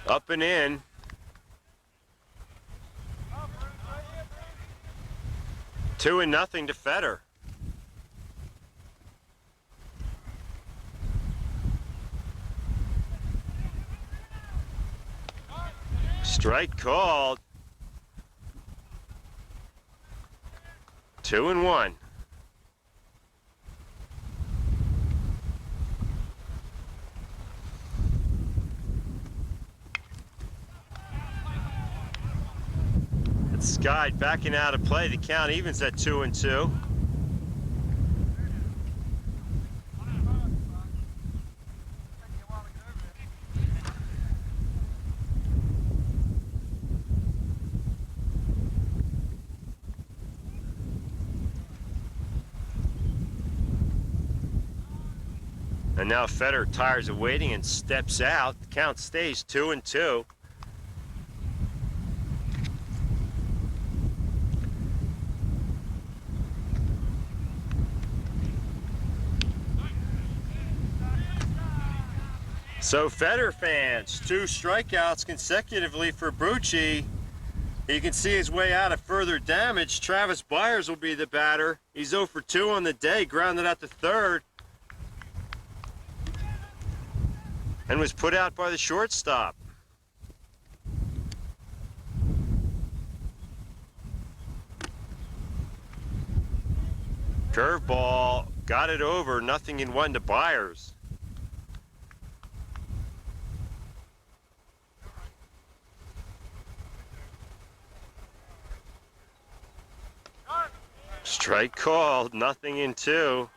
Up and in. Two and nothing to Fetter. Strike called. 2-1. Sky backing out of play. The count evens at 2-2. And now Fetter tires of waiting and steps out. The count stays 2-2. So Fetter fans, 2 strikeouts consecutively for Brucci. He can see his way out of further damage. Travis Byers will be the batter. He's 0 for 2 on the day, grounded out to third. And was put out by the shortstop. Curveball, got it over, 0-1 to Byers. Strike called, 0-2.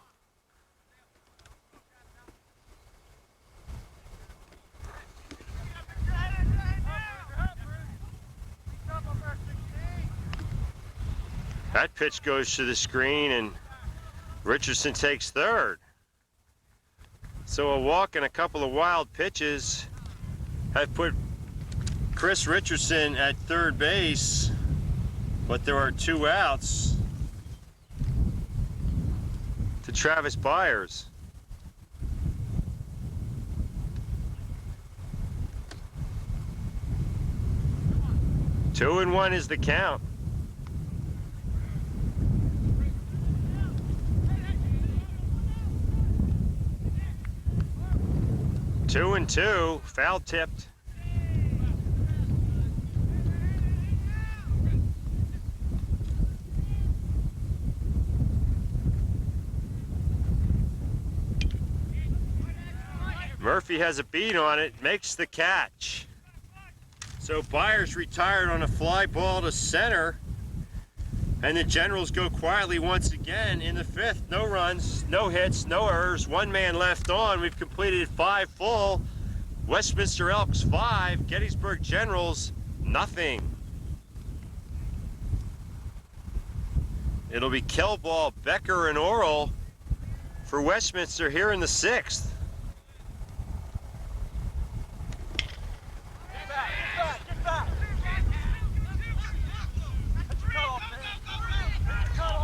That pitch goes to the screen and Richardson takes third. So a walk and a couple of wild pitches have put Chris Richardson at third base, but there are 2 outs to Travis Byers. Two and 1 is the count. Two and 2, foul tipped. Murphy has a beat on it, makes the catch. So Byers retired on a fly ball to center, and the Generals go quietly once again in the 5th. No runs, no hits, no errors, 1 man left on. We've completed 5 full. Westminster Elks 5, Gettysburg Generals nothing. It'll be Kelball, Becker, and Orrell for Westminster here in the 6th.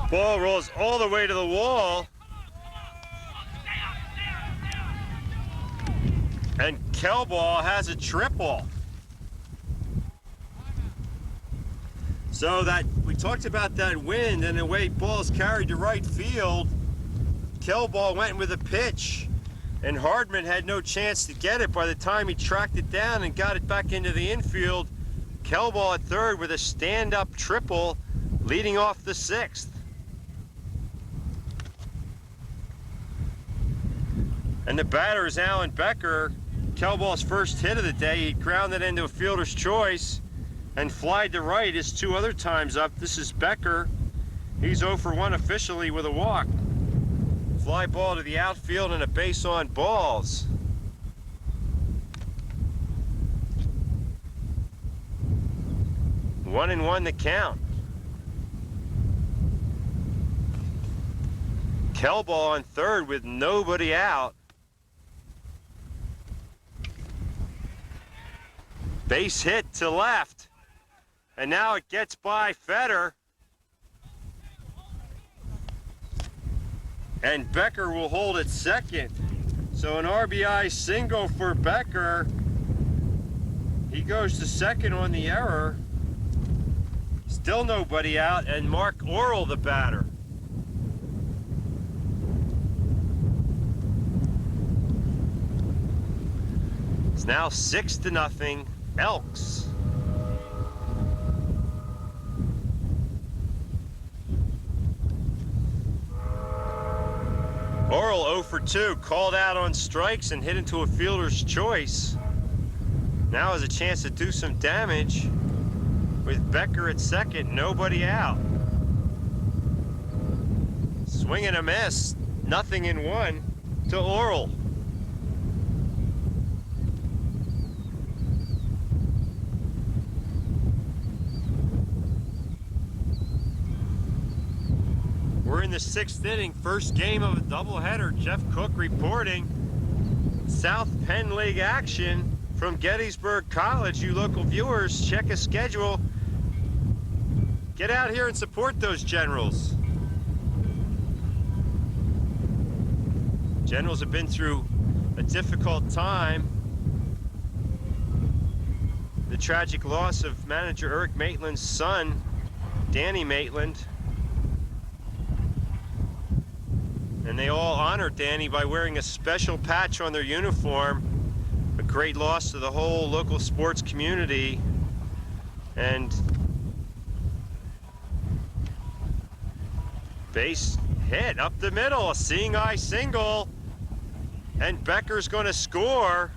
Ball rolls all the way to the wall. And Kelball has a triple. So that we talked about that wind and the way balls carried to right field. Kelball went with a pitch, and Hardman had no chance to get it by the time he tracked it down and got it back into the infield. Kelball at third with a stand-up triple, leading off the 6th. And the batter is Alan Becker. Kelball's first hit of the day, he grounded into a fielder's choice and flied to right his 2 other times up. This is Becker. He's 0 for 1 officially with a walk. Fly ball to the outfield and a base on balls. One and 1 the count. Kelball on third with nobody out. Base hit to left, and now it gets by Fetter. And Becker will hold at second. So an RBI single for Becker. He goes to second on the error. Still nobody out, and Mark Orrell the batter. It's now 6-0. Elks. Orrell 0 for 2, called out on strikes and hit into a fielder's choice. Now has a chance to do some damage with Becker at second, nobody out. Swing and a miss, 0-1 to Orrell. We're in the 6th inning, first game of a doubleheader. Jeff Cook reporting. South Penn League action from Gettysburg College. You local viewers, check a schedule. Get out here and support those Generals. Generals have been through a difficult time. The tragic loss of manager Eric Maitland's son, Danny Maitland. And they all honored Danny by wearing a special patch on their uniform. A great loss to the whole local sports community. And base Hit up the middle, a seeing eye single, and Becker's going to score.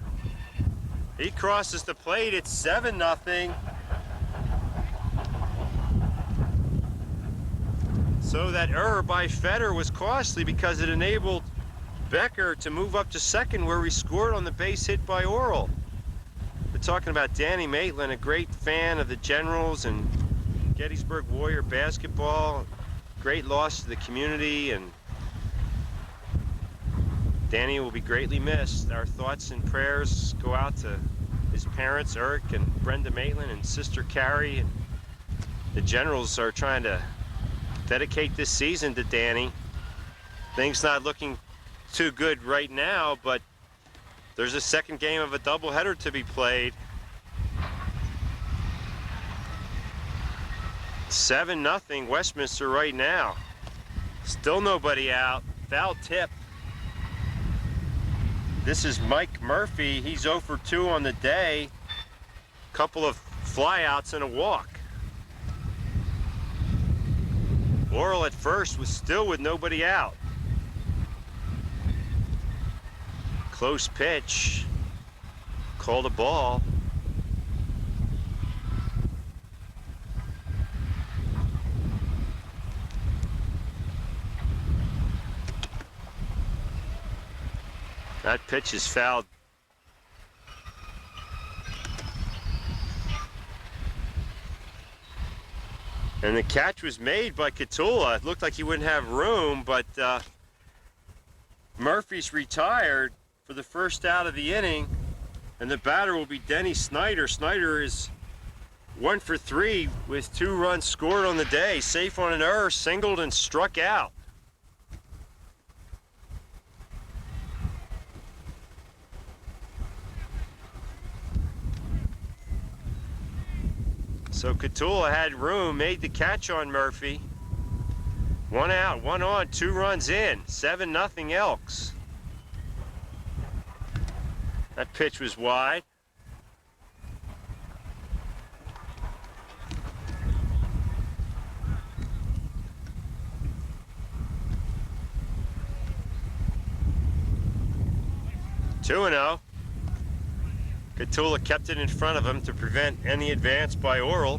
He crosses the plate. It's 7-0. So that error by Fetter was costly because it enabled Becker to move up to second, where he scored on the base hit by Orel. We're talking about Danny Maitland, a great fan of the Generals and Gettysburg Warrior basketball. Great loss to the community, and Danny will be greatly missed. Our thoughts and prayers go out to his parents, Eric and Brenda Maitland, and sister Carrie. And the Generals are trying to dedicate this season to Danny. Things not looking too good right now, but there's a second game of a doubleheader to be played. 7-0 Westminster right now. Still nobody out. Foul tip. This is Mike Murphy. He's 0 for 2 on the day. Couple of flyouts and a walk. Orel at first was still with nobody out. Close pitch. Called a ball. That pitch is fouled. And the catch was made by Catula. It looked like he wouldn't have room, but Murphy's retired for the first out of the inning, and the batter will be Denny Snyder. Snyder is 1 for 3 with 2 runs scored on the day. Safe on an error, singled and struck out. So Catula had room, made the catch on Murphy. 1 out, 1 on, 2 runs in. 7-0 Elks. That pitch was wide. Two and 0. Catula kept it in front of him to prevent any advance by Orel.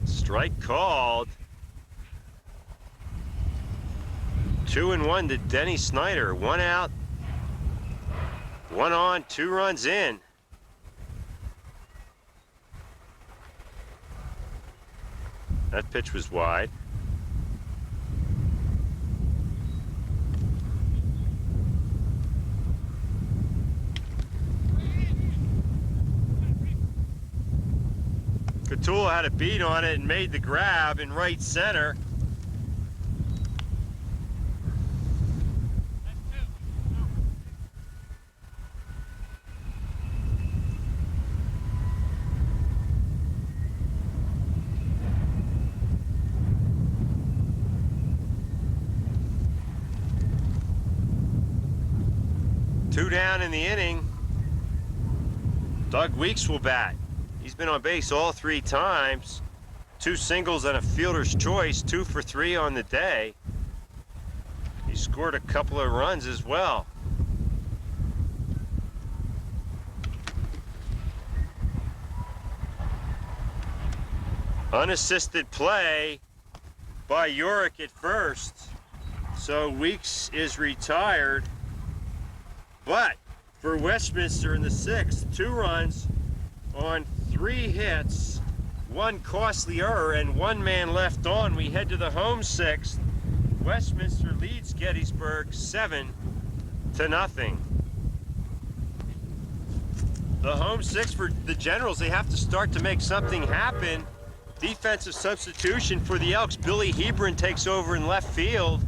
Strike called. 2-1 to Denny Snyder. 1 out, 1 on, 2 runs in. That pitch was wide. Catula had a beat on it and made the grab in right center. Two down in the inning. Doug Weeks will bat. He's been on base all 3 times. 2 singles and a fielder's choice. 2 for 3 on the day. He scored a couple of runs as well. Unassisted play by Yorick at first. So Weeks is retired. But for Westminster in the 6th, 2 runs on 3 hits, 1 costly error, and 1 man left on. We head to the home 6th. Westminster leads Gettysburg 7-0. The home 6 for the Generals, they have to start to make something happen. Defensive substitution for the Elks. Billy Hebron takes over in left field.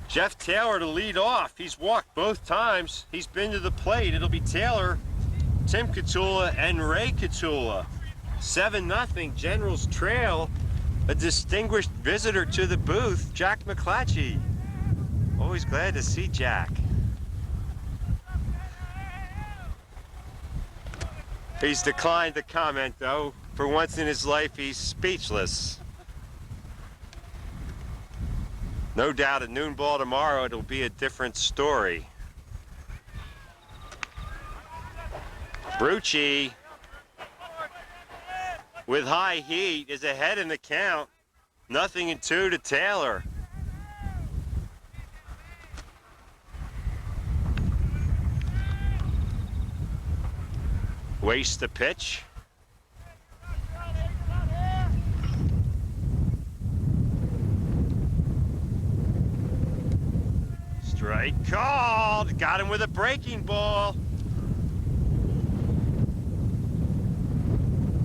Jeff Taylor to lead off. He's walked both times. He's been to the plate. It'll be Taylor, Tim Catula, and Ray Catula. 7-0. Generals trail A distinguished visitor to the booth, Jack McClatchy. Always glad to see Jack. He's declined to comment, though. For once in his life, he's speechless. No doubt at noon ball tomorrow, it'll be a different story. Brucci, with high heat, is ahead in the count. 0-2 to Taylor. Waste the pitch. Strike called. Got him with a breaking ball.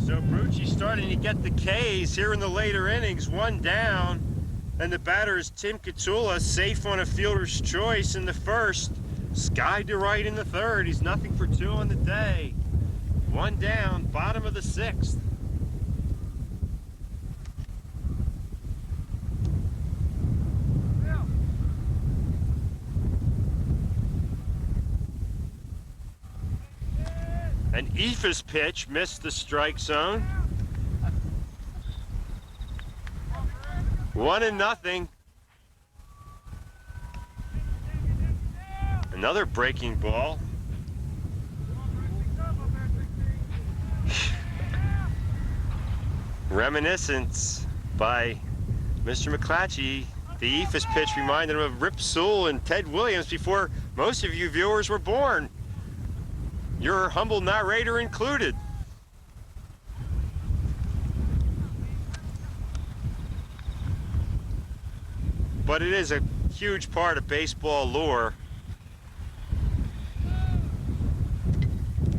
So Brucci starting to get the Ks here in the later innings. One down. And the batter is Tim Catula, safe on a fielder's choice in the first. Skied to right in the third. He's 0 for 2 on the day. One down, bottom of the sixth. An Ephus pitch missed the strike zone. 1-0. Another breaking ball. Reminiscence by Mr. McClatchy. The Ephus pitch reminded him of Rip Sewell and Ted Williams before most of you viewers were born. Your humble narrator included. But it is a huge part of baseball lore.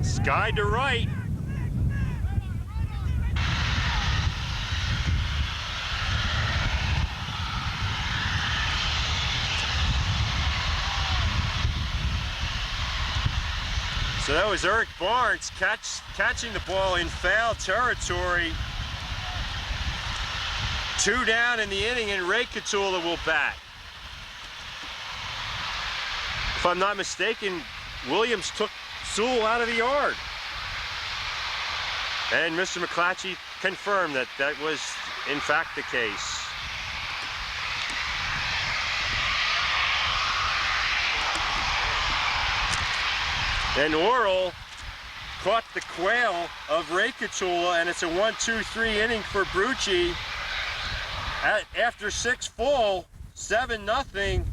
Sky to right. So that was Eric Barnes catching the ball in foul territory. 2 down in the inning, and Ray Catula will bat. If I'm not mistaken, Williams took Sewell out of the yard. And Mr. McClatchy confirmed that that was, in fact, the case. And Orel caught the quail of Ray Catula, and it's a 1-2-3 inning for Brucci. After 6 full, 7-0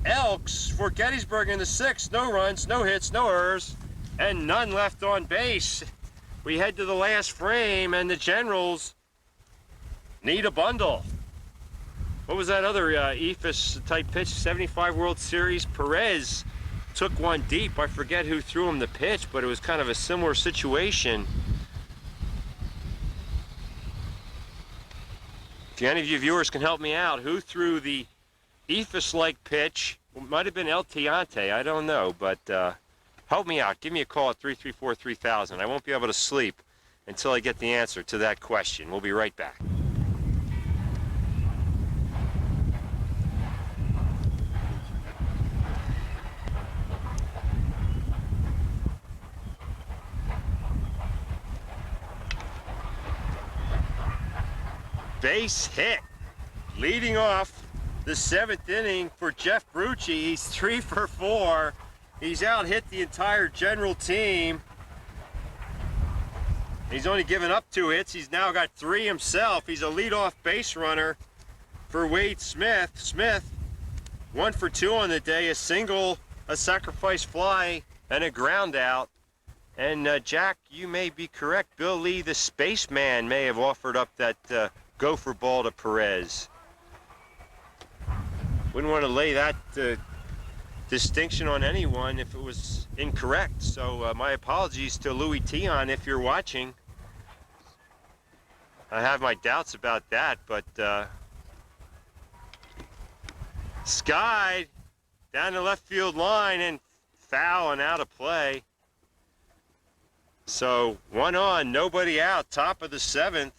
Elks for Gettysburg in the 6th. No runs, no hits, no errors, and none left on base. We head to the last frame, and the Generals need a bundle. What was that other Ephus type pitch? 75 World Series. Perez took one deep. I forget who threw him the pitch, but it was kind of a similar situation. If any of you viewers can help me out, who threw the Ephus-like pitch? It might have been El Tiante, I don't know, but help me out. Give me a call at 334-3000. I won't be able to sleep until I get the answer to that question. We'll be right back. Base hit, leading off the 7th inning for Jeff Brucci. He's 3 for 4. He's out hit the entire General team. He's only given up 2 hits. He's now got 3 himself. He's a leadoff base runner for Wade Smith. Smith, 1 for 2 on the day, a single, a sacrifice fly, and a ground out. And Jack, you may be correct. Bill Lee, the spaceman, may have offered up that gopher ball to Perez. Wouldn't want to lay that distinction on anyone if it was incorrect. So my apologies to Louis Tion if you're watching. I have my doubts about that, but skied down the left field line and foul and out of play. So 1 on, nobody out, top of the 7th.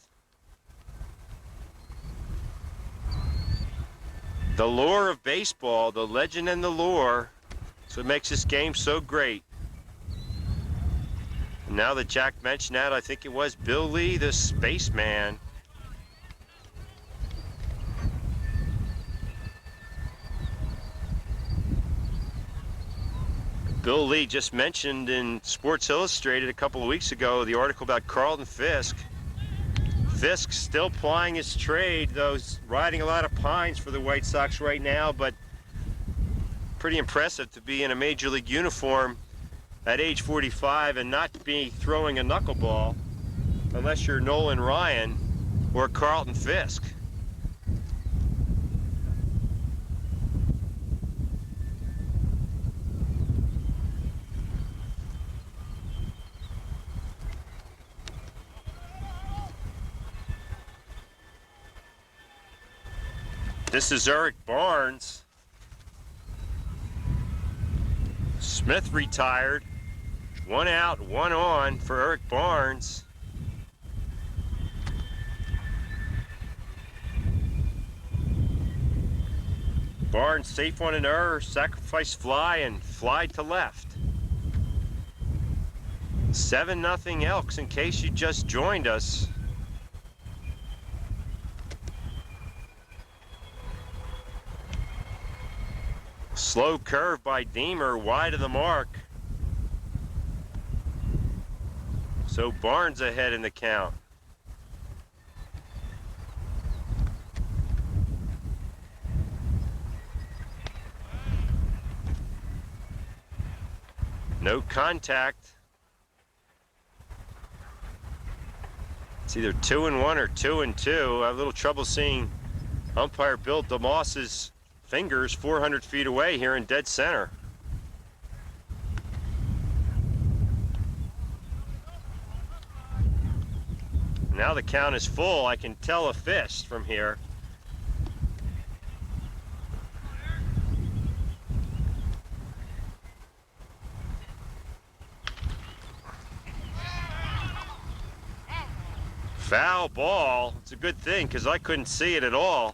The lore of baseball, the legend and the lore. So it makes this game so great. And now that Jack mentioned that, I think it was Bill Lee, the spaceman. Bill Lee just mentioned in Sports Illustrated a couple of weeks ago the article about Carlton Fisk. Fisk still plying his trade, though he's riding a lot of pines for the White Sox right now, but pretty impressive to be in a major league uniform at age 45 and not be throwing a knuckleball unless you're Nolan Ryan or Carlton Fisk. This is Eric Barnes. Smith retired. 1 out, 1 on for Eric Barnes. Barnes safe on an error, sacrifice fly, and fly to left. 7-0 Elks in case you just joined us. Slow curve by Deemer, wide of the mark. So Barnes ahead in the count. No contact. It's either 2-1 or 2-2. I have a little trouble seeing umpire Bill DeMoss's fingers 400 feet away here in dead center. Now the count is full. I can tell a fist from here. Foul ball. It's a good thing because I couldn't see it at all.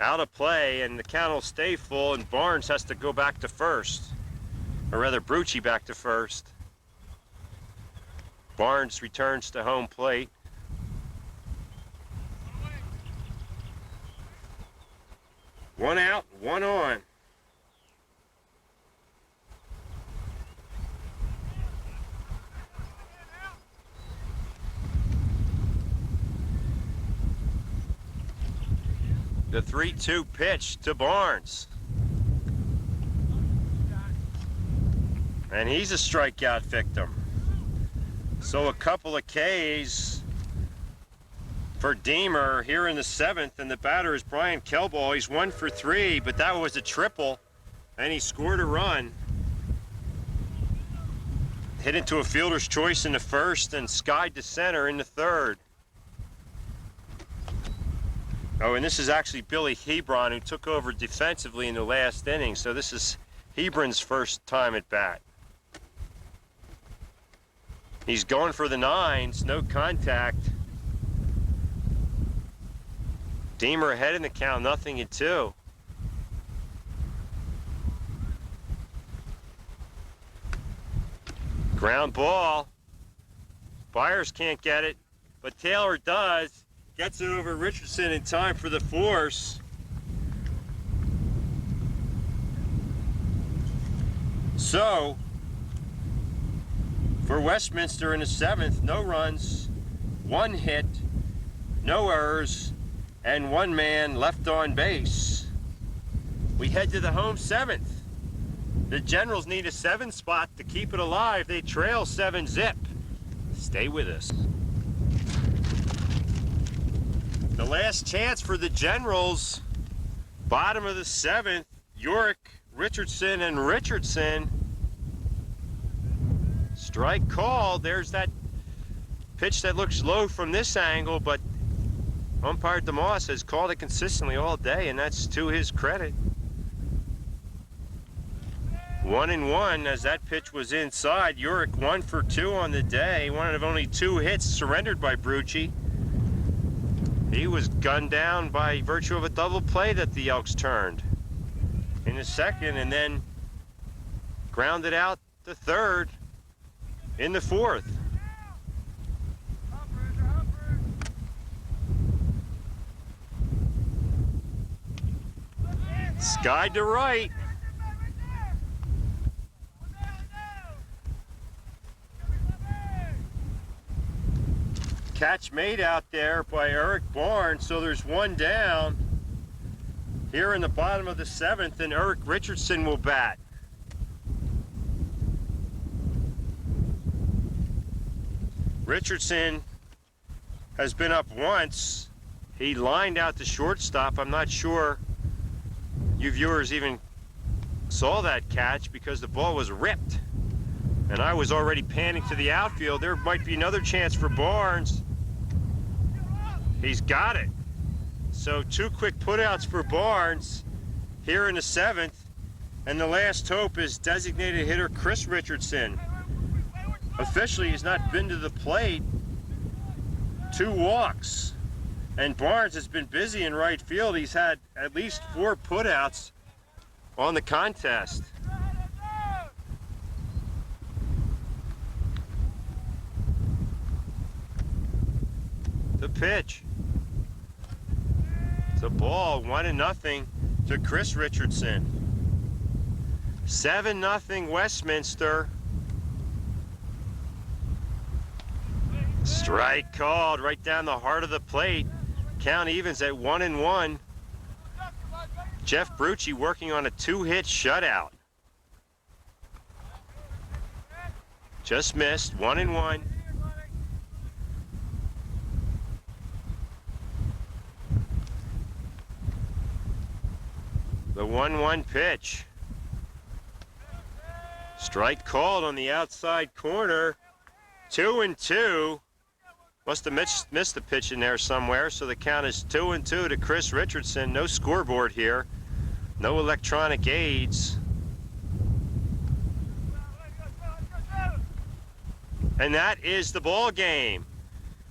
Out of play, and the count will stay full, and Barnes has to go back to first. Or rather, Brucci back to first. Barnes returns to home plate. One out, 1 on. The 3-2 pitch to Barnes. And he's a strikeout victim. So a couple of Ks for Deemer here in the 7th, and the batter is Brian Kelball. He's 1 for 3, but that was a triple, and he scored a run. Hit into a fielder's choice in the 1st and skied to center in the 3rd. Oh, and this is actually Billy Hebron, who took over defensively in the last inning. So this is Hebron's first time at bat. He's going for the 9s, no contact. Deemer ahead in the count, 0-2. Ground ball. Byers can't get it, but Taylor does. Gets it over Richardson in time for the force. So, for Westminster in the 7th, no runs, 1 hit, no errors, and 1 man left on base. We head to the home 7th. The Generals need a 7 spot to keep it alive. They trail 7-zip. Stay with us. The last chance for the Generals, bottom of the 7th, Yorick, Richardson, and Richardson. Strike called. There's that pitch that looks low from this angle, but umpire DeMoss has called it consistently all day, and that's to his credit. 1-1 as that pitch was inside. Yorick 1 for 2 on the day. One of only 2 hits surrendered by Brucci. He was gunned down by virtue of a double play that the Elks turned in the second and then grounded out the third in the fourth. Skied to right. Catch made out there by Eric Barnes, so there's one down here in the bottom of the seventh, and Eric Richardson will bat. Richardson has been up once. He lined out the shortstop. I'm not sure you viewers even saw that catch because the ball was ripped. And I was already panning to the outfield. There might be another chance for Barnes. He's got it. So 2 quick putouts for Barnes here in the seventh. And the last hope is designated hitter Chris Richardson. Officially, he's not been to the plate. 2 walks. And Barnes has been busy in right field. He's had at least 4 putouts on the contest. The pitch. It's a ball, 1-0 to Chris Richardson. 7-0 Westminster. Strike called right down the heart of the plate. Count evens at 1-1. Jeff Brucci working on a 2-hit shutout. Just missed, 1-1. The 1-1 pitch. Strike called on the outside corner. 2-2. Must have missed the pitch in there somewhere, so the count is 2-2 to Chris Richardson. No scoreboard here. No electronic aids. And that is the ball game.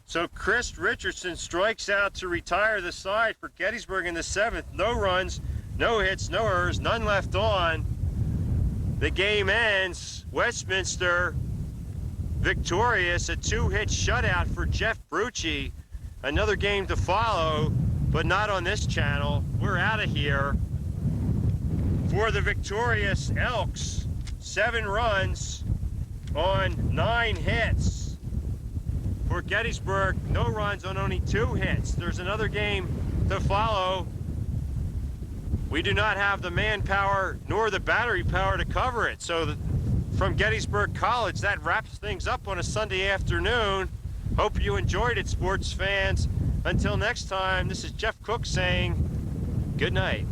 So Chris Richardson strikes out to retire the side for Gettysburg in the seventh. No runs, no hits, no errors, none left on. The game ends. Westminster victorious, a 2-hit shutout for Jeff Brucci. Another game to follow, but not on this channel. We're out of here. For the victorious Elks, 7 runs on 9 hits. For Gettysburg, no runs on only 2 hits. There's another game to follow. We do not have the manpower nor the battery power to cover it. So from Gettysburg College, that wraps things up on a Sunday afternoon. Hope you enjoyed it, sports fans. Until next time, this is Jeff Cook saying good night.